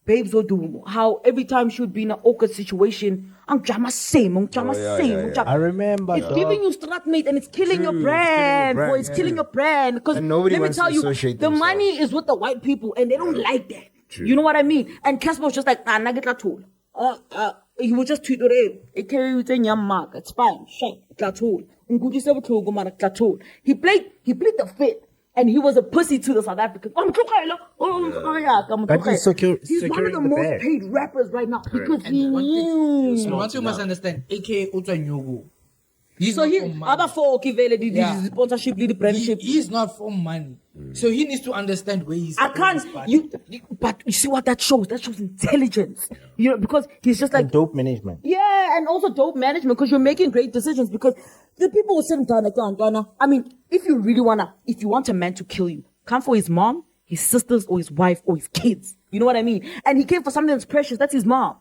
Babes Odumo, how every time she would be in an awkward situation, I remember. It's giving you stratmate and it's killing your brand, boy. It's killing your brand. Because And nobody let me wants tell to you, associate the themselves. money is with the white people and they don't like that. You know what I mean? And Casper was just like, he would just tweet it. It's fine. He played the fit. And he was a pussy to the South Africans. He's one of the most paid rappers right now because he knew. One thing you must understand, aka Utwa Nyogo. He's So not he, from money. other four the sponsorship, the apprenticeship. He's not from money. So he needs to understand where he's I can't. But you see what that shows? That shows intelligence. You know, because he's just like Dope management. yeah, and also dope management because you're making great decisions. Because the people will sit down like Ghana. I mean, if you want a man to kill you, come for his mom, his sisters, or his wife, or his kids. You know what I mean? And he came for something that's precious. That's his mom.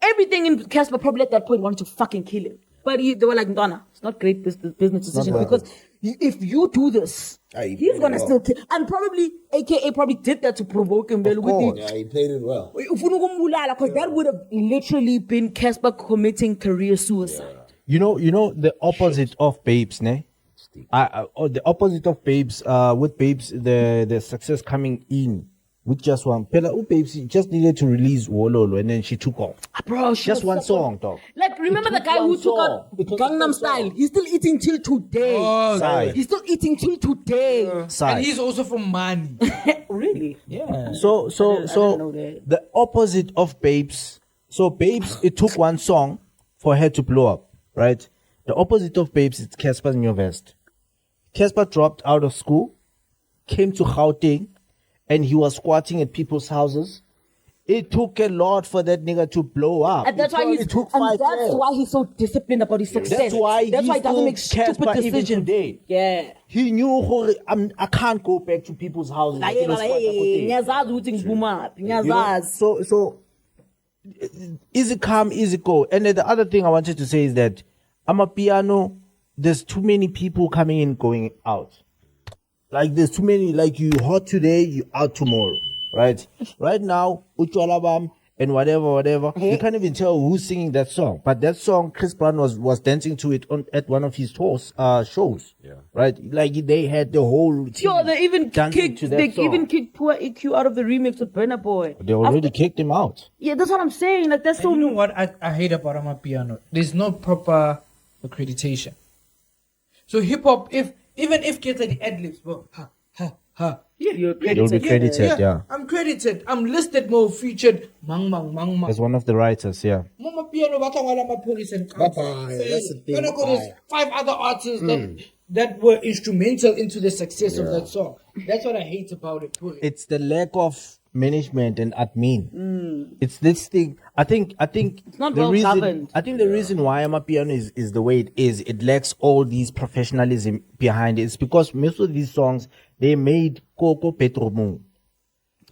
Everything in Casper probably at that point wanted to fucking kill him. But they were like, Donna, it's not great business decision because if you do this, he's gonna still kill. And probably, AKA probably did that to provoke him. Yeah, he played it well. Because that would have literally been Casper committing career suicide. You know the opposite of Babes, ne? The opposite of Babes, with Babes, the success coming in with just one. Babes just needed to release Wololo and then she took off. Bro, Just one song, dog. Like, remember the guy who took out Gangnam Style? He's still eating till today. Side. He's still eating till today. Side. And he's also from money. Really? Yeah. So know that. the opposite of Babes. So Babes, it took one song for her to blow up, right? The opposite of Babes is Casper's New Vest. Casper dropped out of school, came to Gauteng, and he was squatting at people's houses. It took a lot for that nigga to blow up. And that's why he's so disciplined about his success. That's why he doesn't make stupid Casper even decisions. today. Yeah. He knew I can't go back to people's houses. You know, so easy come, easy go. And then the other thing I wanted to say is that Amapiano, there's too many people coming in, going out. Like there's too many, like you hot today, you out tomorrow, right? Right now, Uchwalabam and whatever, you can't even tell who's singing that song. But that song, Chris Brown was dancing to it at one of his shows, right? Like they had the whole team. Yo, they even dancing to that song. even kicked poor EQ out of the remix with Burna Boy. They already kicked him out. Yeah, that's what I'm saying. Like that's so. You know what I hate about Amapiano? There's no proper accreditation. So hip hop, even if kids are the ad-libs, bro, You'll You'll be credited, yeah. I'm credited. I'm listed more featured. Mang. As one of the writers, yeah. Mama Piano, Maphorisa, and That's the thing. then I got those 5 other artists that were instrumental into the success of that song. That's what I hate about it. It's the lack of management and admin. It's this thing. I think It's not the well reason, governed. I think the reason why Amapiano is the way it is, it lacks all these professionalism behind it. It's because most of these songs they made Coco Petromu.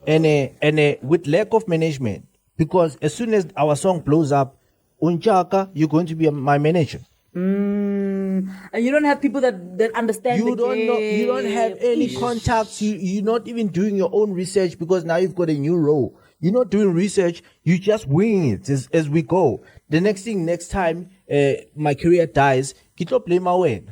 And with lack of management, because as soon as our song blows up, Unchaka, you're going to be my manager. And you don't have people that understand You the don't game. know, you don't have any contacts. You're not even doing your own research because now you've got a new role. You're not doing research. You're just winging it as we go. The next time my career dies, Kito play my way.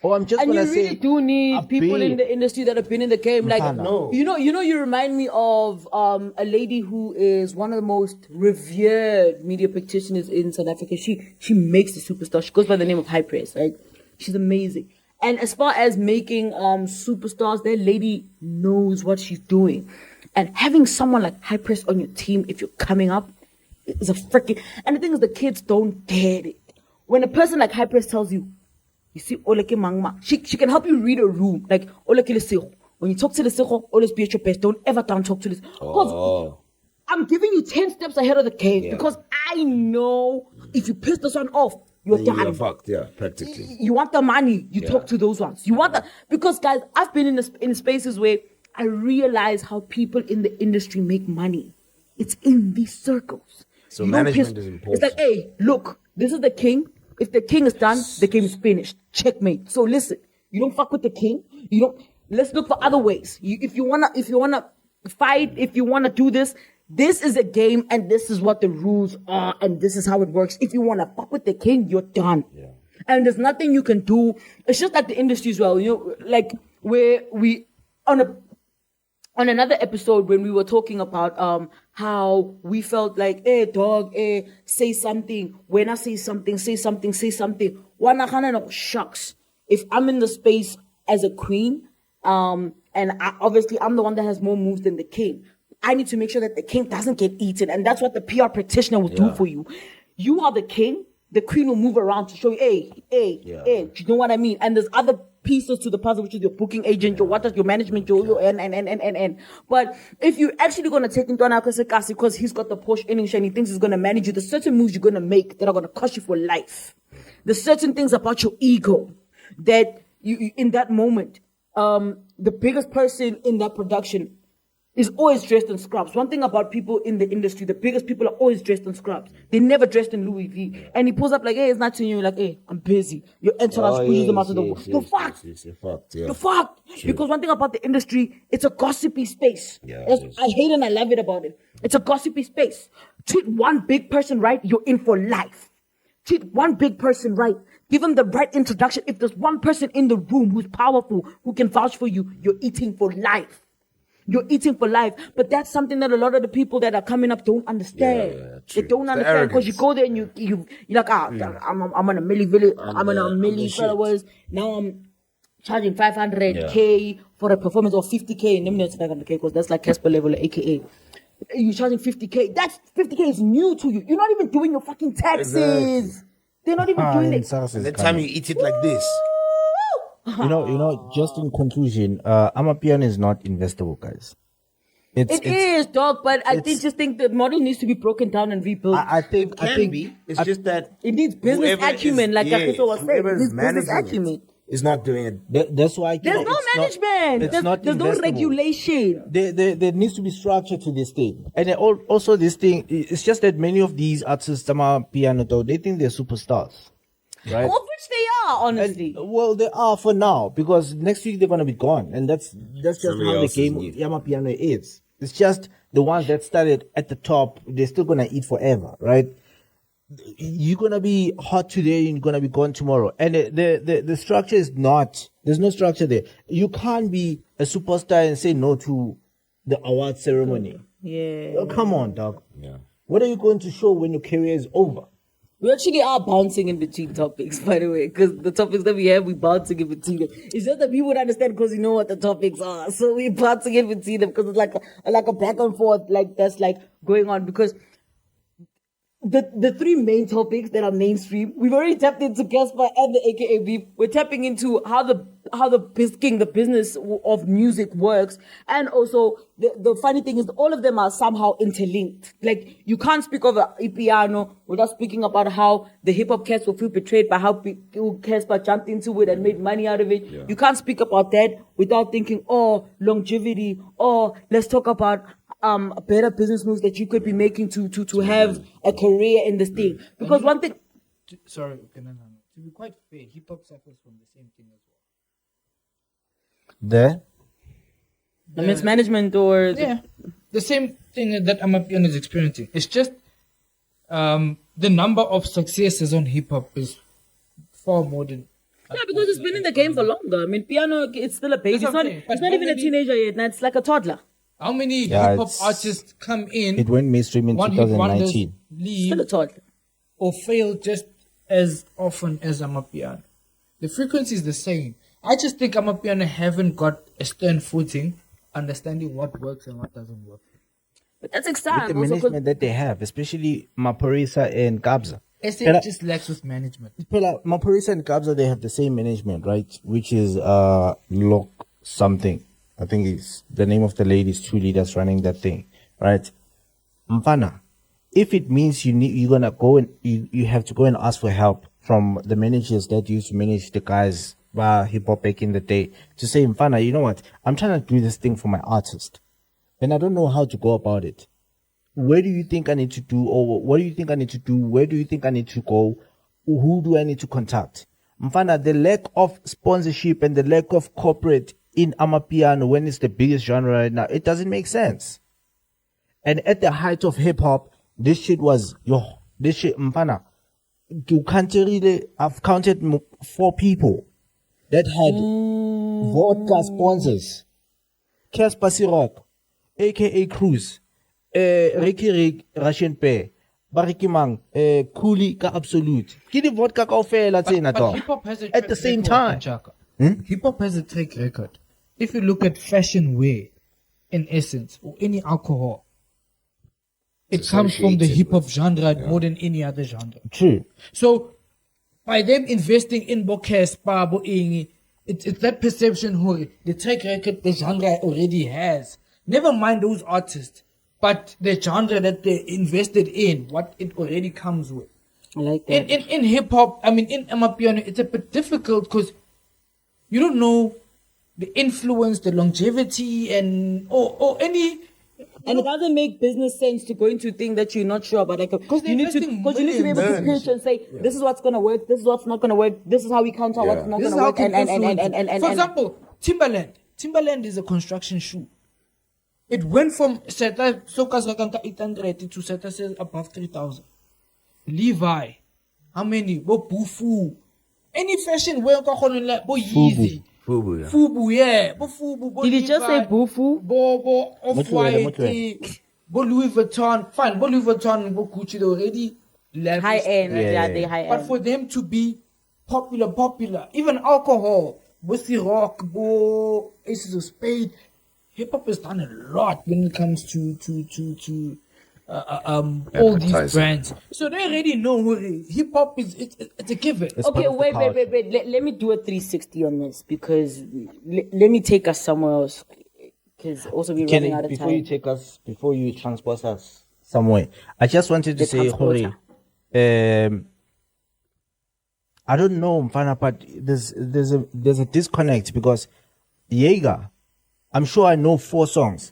Or I'm just And you gonna really say, do need a people in bit. the industry that have been in the game. Like, No. you remind me of a lady who is one of the most revered media practitioners in South Africa. She makes the superstar. She goes by the name of High Press, right? She's amazing. And as far as making superstars, that lady knows what she's doing. And having someone like High Press on your team, if you're coming up, is a freaking. And the thing is, the kids don't get it. When a person like High Press tells you, you see, Oleke Mangma, she can help you read a room. Like, Oleke Lesego. When you talk to Lesego, always be at your best. Don't ever down talk to this. Because I'm giving you 10 steps ahead of the game. Because I know if you piss this one off, you're done. You're fucked, practically. You want the money, you talk to those ones. You want the, because guys, I've been in spaces where I realize how people in the industry make money. It's in these circles. So You don't management piss- is important. It's like, hey, look, this is the king. If the king is done, the game is finished. Checkmate. So listen, you don't fuck with the king. You don't. Let's look for other ways. If you wanna fight, if you wanna do this, this is a game, and this is what the rules are, and this is how it works. If you wanna fuck with the king, you're done. Yeah. And there's nothing you can do. It's just like the industry as well. Like where we on another episode when we were talking about how we felt like, hey dog, hey, say something. When I say something, say something, say something. Shucks. If I'm in the space as a queen, and obviously I'm the one that has more moves than the king, I need to make sure that the king doesn't get eaten. And that's what the PR practitioner will do for you. You are the king. The queen will move around to show you, hey, do you know what I mean? And there's other pieces to the puzzle, which is your booking agent, your management, and. But if you're actually going to take into account because he's got the Porsche English and he thinks he's going to manage you, there's certain moves you're going to make that are going to cost you for life. There's certain things about your ego that you in that moment, the biggest person in that production is always dressed in scrubs. One thing about people in the industry, the biggest people are always dressed in scrubs. They never dressed in Louis V. And he pulls up like, hey, it's not to you. Like, hey, I'm busy. Your entourage pushes them out of the wall. You're fucked. You're fucked. Because one thing about the industry, it's a gossipy space. I hate and I love it about it. It's a gossipy space. Treat one big person right, you're in for life. Treat one big person right. Give them the right introduction. If there's one person in the room who's powerful, who can vouch for you, you're eating for life. You're eating for life. But that's something that a lot of the people that are coming up don't understand. They don't understand because you go there and you're like, I'm on a milli village, I'm on a milli followers. Now I'm charging 500K for a performance or 50K. And it's 500K because that's like Casper level, aka. You're charging 50K. That's 50K is new to you. You're not even doing your fucking taxes. Exactly. They're not even doing it. And the time you eat it like this. You know, just in conclusion, Amapiano is not investable, guys. It is, dog, but I just think the model needs to be broken down and rebuilt. I think it's just that it needs business acumen, like Kakuto was saying. It needs business acumen. Is not doing it. That's why there's no management. There's no regulation. There needs to be structure to this thing. And also this thing, it's just that many of these artists, Amapiano, though, they think they're superstars. Right? Of which they are, honestly. Well, they are for now, because next week they're gonna be gone, and that's just how the game Amapiano is. It's just the ones that started at the top, they're still gonna eat forever, right? You're gonna be hot today, you're gonna be gone tomorrow, and the structure is not. There's no structure there. You can't be a superstar and say no to the award ceremony. Yeah. Oh, come on, dog. Yeah. What are you going to show when your career is over? We actually are bouncing in between topics, by the way, because the topics that we have, we're bouncing in between them. It's just that people would understand because you know what the topics are. So we're bouncing in between them because it's like a back and forth, like that's like going on. Because the three main topics that are mainstream, we've already tapped into Casper and the AKA beef. We're tapping into how the business of music works, and also the funny thing is all of them are somehow interlinked. Like you can't speak of Amapiano without speaking about how the hip hop cats will feel betrayed by how Casper jumped into it and made money out of it. Yeah. You can't speak about that without thinking, longevity. Let's talk about better business moves that you could be making to have a career in this thing. Because one thing... To be quite fair, hip-hop suffers from the same thing as well. The mismanagement or... The same thing that Amapiano is experiencing. It's just the number of successes on hip-hop is far more than... because it's been in the game for longer. I mean, piano, it's still a baby. It's not even a teenager yet. It's like a toddler. How many hip-hop artists come in? It went mainstream in 2019. Leave still a toddler. Or fail just as often as Amapiano. The frequency is the same. I just think Amapiano haven't got a stern footing, understanding what works and what doesn't work. But that's exciting. With the management that they have, especially Maphorisa and Kabza. SA just lacks with management. Maphorisa and Kabza, they have the same management, right? Which is Lock something. I think it's the name of the lady is Truly that's running that thing, right? Mfana, if it means you're gonna go and you have to go and ask for help from the managers that used to manage the guys hip hop back in the day, to say, Mfana, you know what? I'm trying to do this thing for my artist, and I don't know how to go about it. where do you think I need to do, or what do you think I need to do? Where do you think I need to go? Who do I need to contact? Mfana, the lack of sponsorship and the lack of corporate in Amapiano, when it's the biggest genre right now, it doesn't make sense. And at the height of hip hop, this shit, Mfana, you can't really, I've counted 4 people that had vodka sponsors. Casper Siroc, aka Cruz, Ricky Rick, Russian Pay, Barikimang, Cooley ka Absolute. Kini vodka ka ofela tsena to. Hip-hop has a At the same time. Hip-hop has a track record. If you look at fashion wear, in essence, or any alcohol, it comes from the hip-hop genre more than any other genre. True. So, by them investing in Bokes, Pabo, Ingi, it's that perception who the track record the genre already has. Never mind those artists, but the genre that they invested in, what it already comes with. I like that. In hip hop, I mean, in Amapiano, it's a bit difficult because you don't know the influence, the longevity, and or any. And it doesn't make business sense to go into things that you're not sure about. Like, because you need to be able to pitch and say, this is what's going to work, this is what's not going to work, this is how we counter what's not going to work. For example, Timberland is a construction shoe. It went from Seta Sokas 800 to Seta says above 3,000. Levi, how many? Bo Bufu. Any fashion wear Bo Yeezy. Fubu, yeah. Bo Fubu, Bo Did you just say Bufu? Bo Off-White. Bo Louis Vuitton. Fine, Bo Louis Vuitton and Bo Gucci, they already high end. Yeah, they high end. But for them to be popular, even alcohol, Bo Ciroc, Bo Aces of Spade, hip hop has done a lot when it comes to all these brands. So they already know hip hop is it's a given. Okay, wait. Let me do a 360 on this because let me take us somewhere else. Because also we're running out of time. Before you transport us somewhere, I just wanted to say, Hori, I don't know, Mfana, but there's a disconnect because Jaeger, I'm sure I know 4 songs.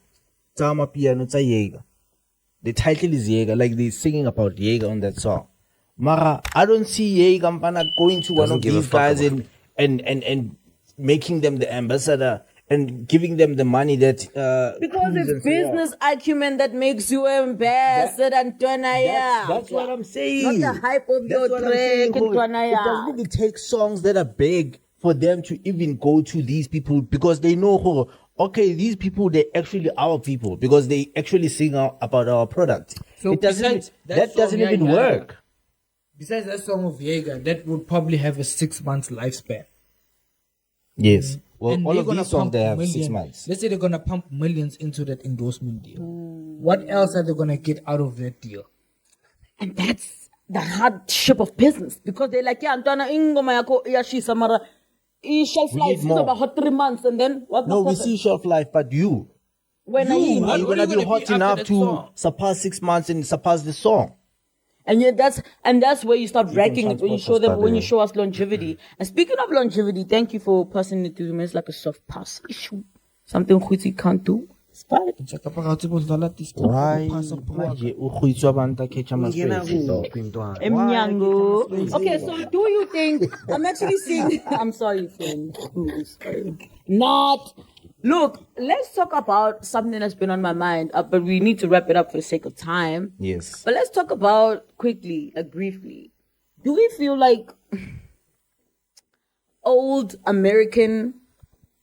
Amapiano, Jaeger. The title is Jaeger, like they're singing about Jaeger on that song. Mara, I don't see Jaeger Mfana going to one of these guys and making them the ambassador and giving them the money that because it's business acumen that makes you ambassador and that's what I'm saying. Not the hype of your track. It doesn't really take songs that are big for them to even go to these people because they know okay, these people, they're actually our people because they actually sing about our product. So that doesn't even work. Besides that song of Jaeger, that would probably have a 6 months lifespan. Yes. Well, And all they're of gonna these songs, they have millions. 6 months. Let's say they're going to pump millions into that endorsement deal. What else are they going to get out of that deal? And that's the hardship of business because they're like, yeah, Antwana ingoma yako yashi samara. Shelf life is about 3 months, and then what? No, we see shelf life, but you are you gonna be hot enough to surpass 6 months and surpass the song. And yeah, that's where you start ranking it when you show them when you show us longevity. And speaking of longevity, thank you for passing it to me. It's like a soft pass issue, something Huti can't do. It's fine. Why? Okay, so do you think I'm actually seeing? I'm sorry, friend. Not. Look, let's talk about something that's been on my mind, but we need to wrap it up for the sake of time. Yes. But let's talk about quickly, briefly. Do we feel like old American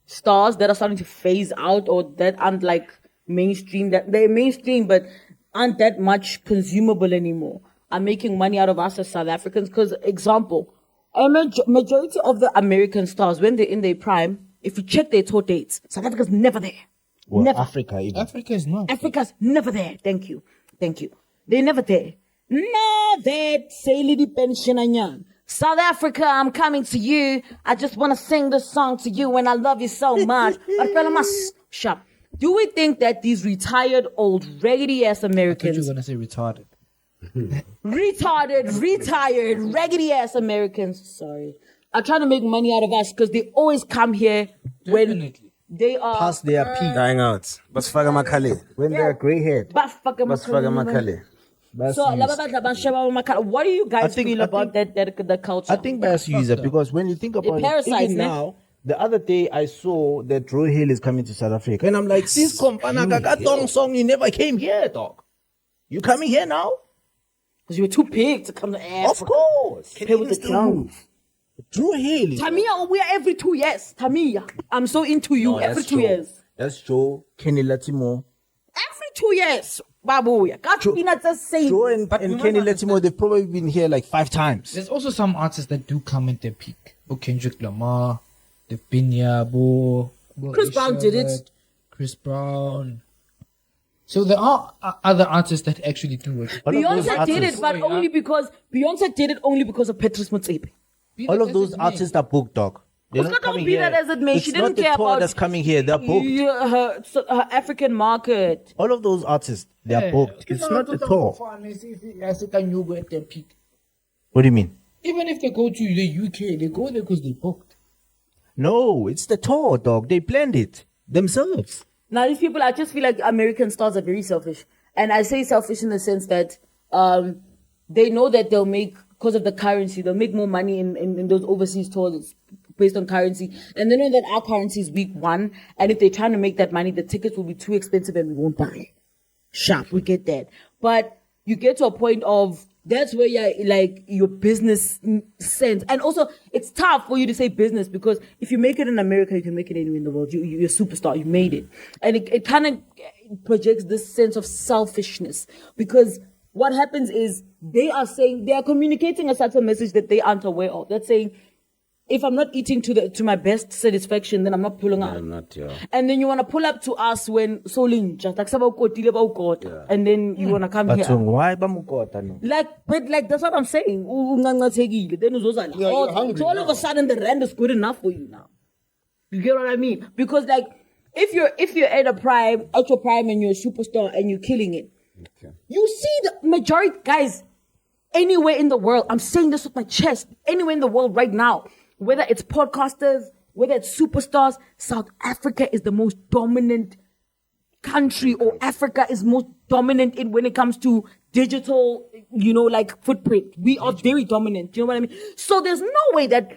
stars that are starting to phase out or that aren't like mainstream, that they're mainstream but aren't that much consumable anymore, are making money out of us as South Africans? Because, example, a majority of the American stars, when they're in their prime, if you check their tour dates, South Africa's never there. Well, never. Africa even. Africa is not. Africa's never there. Thank you. They're never there. Never. Say lady pension. South Africa, I'm coming to you. I just want to sing this song to you and I love you so much. But fella must shop. Do we think that these retired old raggedy ass Americans? I thought you were gonna say retarded. Retired, raggedy ass Americans. Sorry. Are trying to make money out of us because they always come here when they are past their peak. Dying out. Basfaga Makale. When they're grey haired. Basfaga Makale. So, what do you guys feel about that the culture? I think that's user because when you think about it, parasites, even now, the other day I saw that Roy Hill is coming to South Africa, and I'm like, "Sis, Kompana song, you never came here, dog. You coming here now? Because you were too big to come to Africa. Of course. Play with the drums. Drew Hill. Tamia, we are every 2 years. Tamia, I'm so into you every 2 years. That's Joe, Kenny Latimo. Every 2 years. Babuya. Joe and Kenny Latimo, they've probably been here like 5 times. There's also some artists that do come at their peak. Kendrick Lamar, they've been here, Bo. Chris Brown did it. Chris Brown. So there are other artists that actually do it. Beyonce did it, but only because of Petrus Motsepe. All of those artists are booked, dog. They're not coming here. She didn't care about that's coming here. They're booked. Her African market. All of those artists, they are booked. It's not the tour. What do you mean? Even if they go to the UK, they go there because they booked. No, it's the tour, dog. They planned it themselves. Now these people, I just feel like American stars are very selfish, and I say selfish in the sense that they know that they'll make. Because of the currency, they'll make more money in those overseas tours based on currency. And they know that our currency is week 1. And if they're trying to make that money, the tickets will be too expensive and we won't buy. Sharp, we get that. But you get to a point of, that's where your business sense. And also, it's tough for you to say business because if you make it in America, you can make it anywhere in the world. You're a superstar. You made it. And it kind of projects this sense of selfishness because what happens is they are communicating a subtle message that they aren't aware of. That's saying, if I'm not eating to my best satisfaction, then I'm not pulling up. And then you want to pull up to us when Solin just like and then you want to come here. Why but that's what I'm saying. Then so all of a sudden the rand is good enough for you now. You get what I mean? Because if you're at your prime and you're a superstar and you're killing it. Okay. You see the majority, guys, anywhere in the world, I'm saying this with my chest, anywhere in the world right now, whether it's podcasters, whether it's superstars, South Africa is the most dominant country, or Africa is most dominant when it comes to digital, footprint. We are very dominant. Do you know what I mean? So there's no way that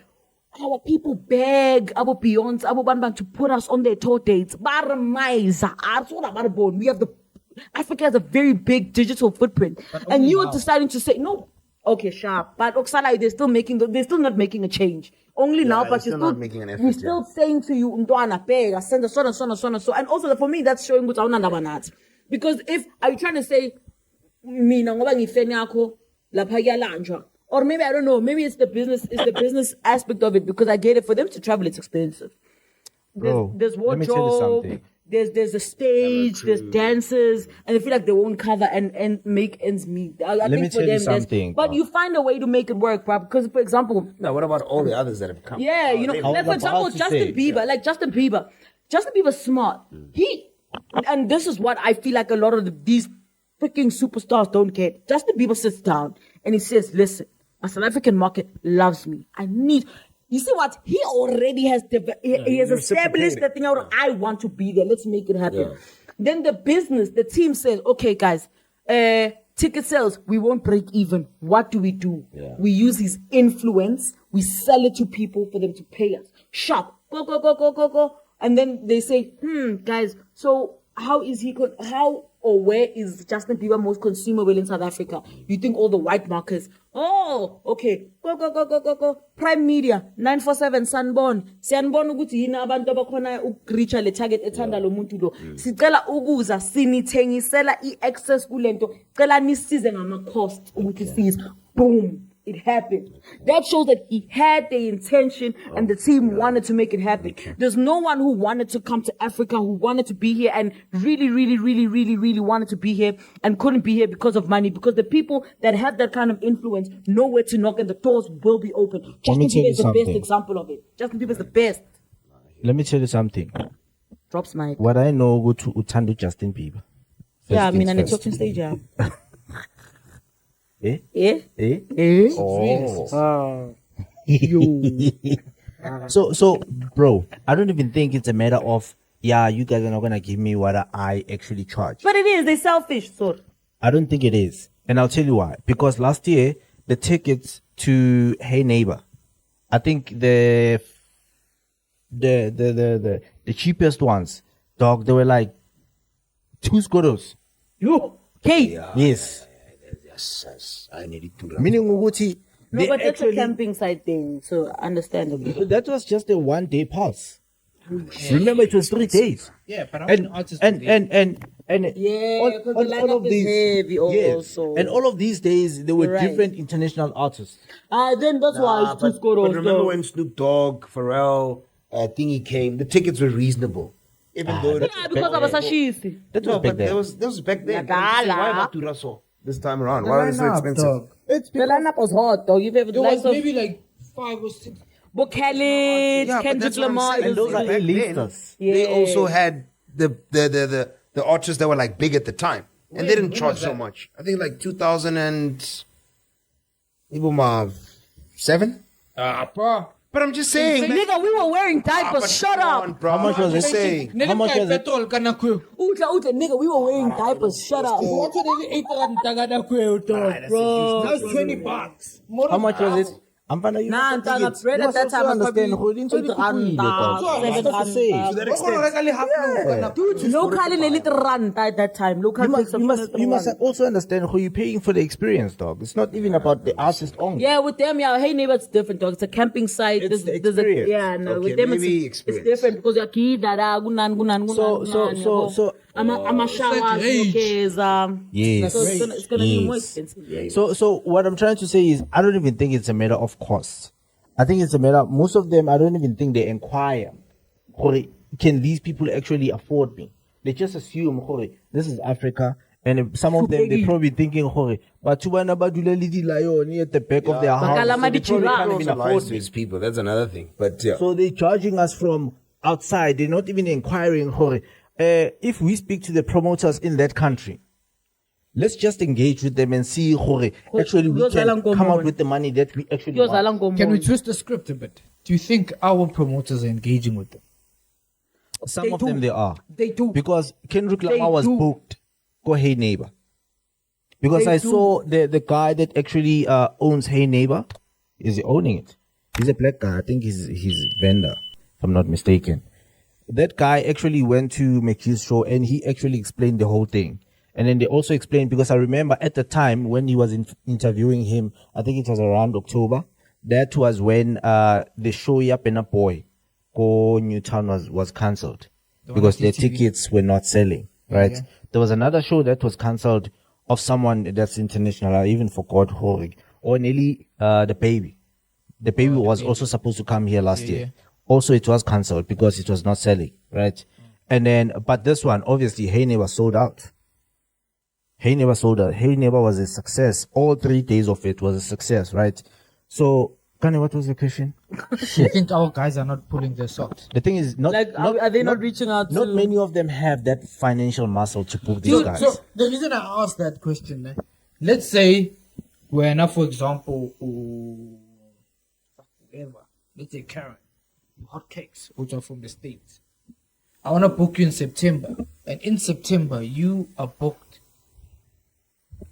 our people beg our Beyonce, our Banban to put us on their tour dates. We have Africa has a very big digital footprint, and you are deciding to say no. Okay, sharp. But Oksala, they're still not making a change. Only now, but you're still making an effort. We're still saying to you, Ndwana, pay, send us, so. And also for me, that's showing good on. Because are you trying to say, mina ngoba ngifeni yakho lapha kuyalanjwa, or maybe I don't know, maybe it's the business aspect of it, because I get it. For them to travel, it's expensive. There's wardrobe. Let me tell you something. There's a stage, there's dances, and I feel like they won't cover and make ends meet. Let me tell you something. But you find a way to make it work, bro. Because, for example... Now, what about all the others that have come? Yeah, for example, Justin Bieber. Justin Bieber's smart. And this is what I feel like a lot of these freaking superstars don't get. Justin Bieber sits down and he says, listen, my South African market loves me. You see what? He already has he has established the thing out. I want to be there. Let's make it happen. Yeah. Then the team says, okay, guys, ticket sales, we won't break even. What do? Yeah. We use his influence. We sell it to people for them to pay us. Shop. Go. And then they say, guys, so how or where is Justin Bieber most consumable in South Africa? You think all the white markets? Oh, okay. Go. Prime Media, 947 Sanborn. Sanborn ukuthi yini abantu abakhona ukreacha le target ethanda lo muntu lo. Sicela ukuza sinithengisela i-access kulento. Cela nisize ngama cost ukuthi size. Boom. It happened. That shows that he had the intention and the team wanted to make it happen. There's no one who wanted to come to Africa, who wanted to be here and really wanted to be here and couldn't be here because of money. Because the people that have that kind of influence know where to knock and the doors will be open. Justin Bieber is the best example of it. Justin Bieber is the best. Let me tell you something. Drops mic. What I know, go to Utando Justin Bieber. Yeah, I mean, on the talking stage, yeah. Oh. So, bro, I don't even think it's a matter of yeah, you guys are not gonna give me what I actually charge. But it is. They're selfish, so. I don't think it is, and I'll tell you why. Because last year the tickets to Hey Neighbor, I think the cheapest ones, dog, they were like 2 scoros. You. Okay. Yes. Yes. I needed to. Meaning Uguti, No, but that's a camping site thing, so understandable. that was just a 1-day pass. Remember, it was 3 days. Yeah, but And Yeah, all, because the all lineup of is these, heavy also. and all of these days there were Right. different international artists. Then that's why it's 2 But scoros. remember when Snoop Dogg, Pharrell, Thingy came, the tickets were reasonable. Even though Yeah, because of Asashisi. That was no, back but then. that was back then. Nagala. Why not Duraso this time around? Why was it so expensive? The lineup was hot, dog. You've ever There like was maybe like 5 or 6. Bo Khaled, Yeah, but Kendrick that's what I'm Lamar. saying. And those are Back then, A-listers. They Yeah. also had the artists that were like big at the time, and they didn't when charge was so that? much. I think like 2007. Bro. But I'm just saying, man. Nigga, we were wearing diapers. But Shut come up. on, bro. How much I'm was just it? saying. How much was it? Petrol kana kwe. Uta, nigga, we were wearing diapers. Shut up. What did they 8 rand kana kwe dog, bro? That's $20. How much was it? I'm gonna use Nah, the Ntana, tickets. bread You at that must time also was understand, probably Rodin, so 8 the rand, people, dog. 7 That's what I'm saying. rand. To that extent. Dude, locally a little rand at that time. Local You must also understand who you're paying for the experience, dog. It's not even about the artist only. Yeah, with them, yeah. Hey, neighbor, it's different, dog. It's a camping site. It's the There's a, experience. yeah, no. Okay, with them, maybe it's experience. different because you're kid, dada, gunan. So- I'm a shower. like rage. Okay, Yes. so it's gonna be more Yes. expensive. Yeah. So what I'm trying to say is, I don't even think it's a matter of cost. I think it's a matter. Most of them, I don't even think they inquire. "Hore, can these people actually afford me? They just assume, "Hore, this is Africa." And if some of them, they're probably thinking, "Hore, but tu bana ba dula le di-lion at the back of their house." Bakala So they probably madichira. can't Also even lies afford to me. his people. That's another thing. But yeah. So they're charging us from outside. They're not even inquiring, "Hore, if we speak to the promoters in that country, let's just engage with them and see, "Hore, actually we Yours can alang come out komon. with the money that we actually Yours want." alang gomo. Can we twist the script a bit? Do you think our promoters are engaging with them? Some They of do. them they are. They do. Because Kendrick They Lamar was do. booked. Go Hey Neighbor. Because They I do. saw the guy that actually owns Hey Neighbor. Is he owning it? He's a black guy. I think he's vendor, if I'm not mistaken. That guy actually went to McHugh's show and he actually explained the whole thing. And then they also explained, because I remember at the time when he was interviewing him, I think it was around October. That was when the show Yap and a Boy Go Newtown was cancelled one because on their DTV. tickets were not selling. Right? yeah. There was another show that was cancelled of someone that's international. I even forgot who. Or Nelly, the baby. The baby was also supposed to come here last year. yeah. Also, it was cancelled because it was not selling. Right? And then, but this one, obviously, Hey Neighbor sold out. Hey Neighbor sold out. Hey Neighbor was a success. All 3 days of it was a success, right? So, Kanye, what was the question? I think our guys are not pulling their socks. The thing is, not, Like, not are they not reaching out Not to- many of them have that financial muscle to book these So, guys. so the reason I asked that question, let's say we're now, for example, whoever, let's say Karen, hotcakes, which are from the States. I want to book you in September, and in September you are booked.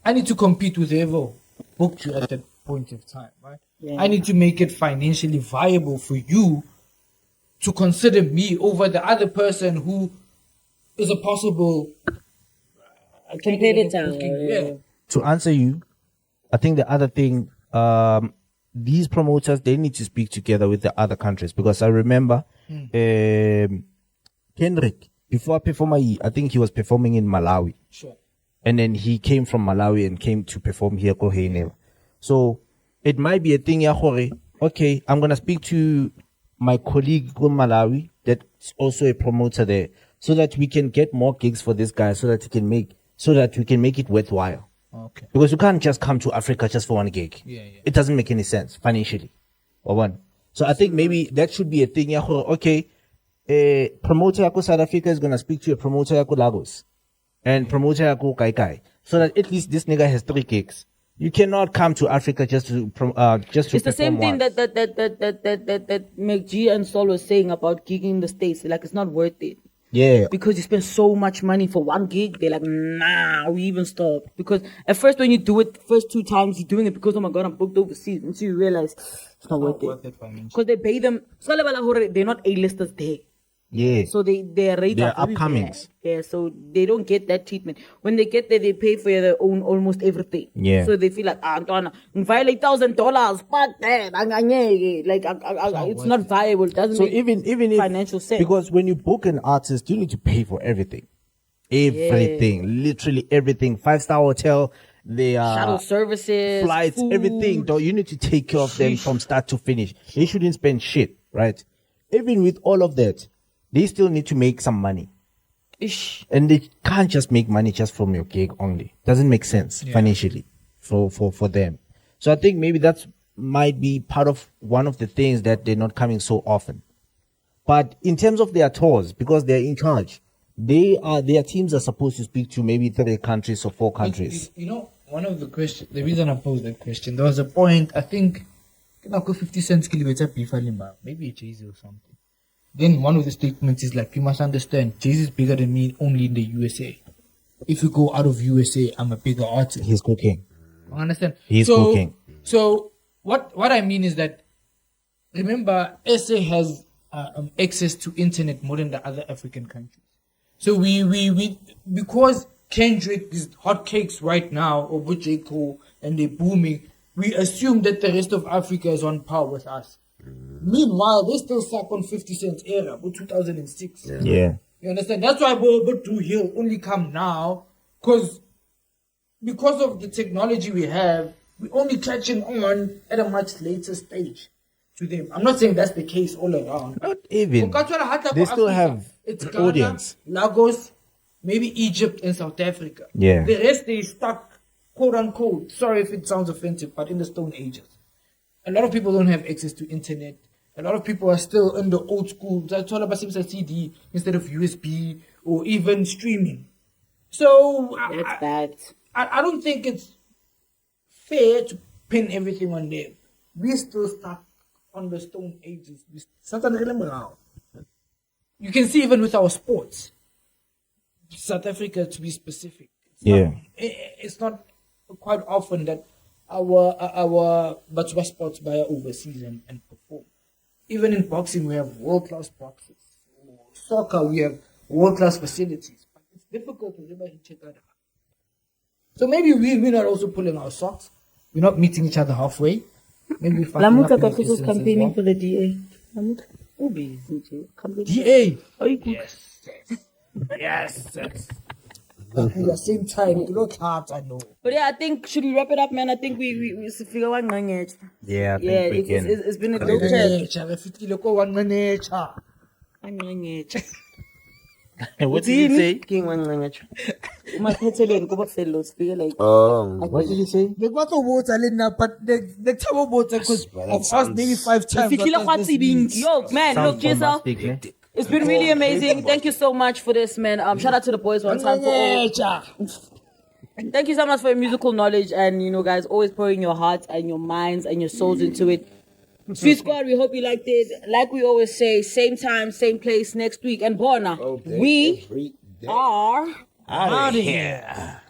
I need to compete with whoever booked you at that point of time, right? Yeah. I need to make it financially viable for you to consider me over the other person who is a possible Competitor. yeah. To answer you, I think the other thing, these promoters, they need to speak together with the other countries, because I remember Kendrick, before performing, I think he was performing in Malawi. Sure. And then he came from Malawi and came to perform here, Kohene. So it might be a thing, okay, I'm going to speak to my colleague in Malawi that's also a promoter there, so that we can get more gigs for this guy, so that we can make it worthwhile. Okay. Because you can't just come to Africa just for one gig. Yeah. It doesn't make any sense financially. Or one. So I think maybe that should be a thing. Okay, a promoter yako South Africa is gonna speak to a promoter yako Lagos, and promoter yako Kai, so that at least this nigga has 3 gigs. You cannot come to Africa just to It's the same thing once. that McG and Sol was saying about gigging in the States. Like, it's not worth it. Yeah. Because you spend so much money for one gig, they're like, nah, we even stop. Because at first when you do it, the first 2 times you're doing it because, oh my God, I'm booked overseas. Until you realize it's not worth it. Because they pay them, they're not A-listers there. Yeah. So their rates They're are very upcomings. bad. Yeah, so they don't get that treatment. When they get there, they pay for their own almost everything. Yeah. So they feel like, Antoine, violate $1,000. Fuck that. Like, it's not viable. It doesn't So make even if financial sense. because when you book an artist, you need to pay for everything, literally everything. 5-star hotel, shuttle services, flights, food. everything. Though you need to take care of them from start to finish. They shouldn't spend shit, right? Even with all of that, they still need to make some money. Ish. And they can't just make money just from your gig only. Doesn't make sense financially for them. So I think maybe that's might be part of one of the things that they're not coming so often. But in terms of their tours, because they're in charge, their teams are supposed to speak to maybe 3 countries or 4 countries. You know, one of the questions, the reason I posed that question, there was a point, I think, 50 cents kilometer maybe Jay-Z or something. Then one of the statements is like, you must understand, Jay-Z is bigger than me only in the USA. If you go out of USA, I'm a bigger artist. He's cooking. You understand? He's cooking. So what I mean is that, remember, SA has access to internet more than the other African countries. So we because Kendrick is hotcakes right now, or with J. Cole, and they're booming, we assume that the rest of Africa is on par with us. Meanwhile, they still suck on 50 Cent's era, but 2006. Yeah. You understand? That's why Bobo Hill only come now, because of the technology we have, we're only catching on at a much later stage to them. I'm not saying that's the case all around. Not even. They still have it's an Ghana, audience. Lagos, maybe Egypt and South Africa. Yeah. The rest they stuck, quote unquote. Sorry if it sounds offensive, but in the Stone Ages. A lot of people don't have access to internet. A lot of people are still in the old school. That's all about CD instead of USB or even streaming. So That's bad. I don't think it's fair to pin everything on them. We're still stuck on the Stone Ages. You can see even with our sports, South Africa to be specific. It's not quite often that our Batswa sports buyer overseas and perform. Even in boxing, we have world-class boxers. Soccer, we have world-class facilities. But it's difficult to remember each other. So maybe we're not also pulling our socks. We're not meeting each other halfway. Maybe we're Lamuka fucking up in the Kaku's distance as campaigning well. for the DA. Lamuka. Ubi, DA. Oh, you cook. Yes. At the same time, you look hard, I know. But yeah, I think, should we wrap it up, man? I think we figure one minute. Yeah, I think Yeah, we can. it's been a dope chat. What did you say? King one minute. My Italian go fellows feel like. What did you say? They got the water, but the table water because I've asked maybe 5 times. Yo, man, look, Jisa. It's been really amazing. Thank you so much for this, man. Shout out to the boys one time for all. Thank you so much for your musical knowledge and, you know, guys, always pouring your hearts and your minds and your souls into it. Sweet Squad, we hope you liked it. Like we always say, same time, same place next week. And Bona, we are Out of here.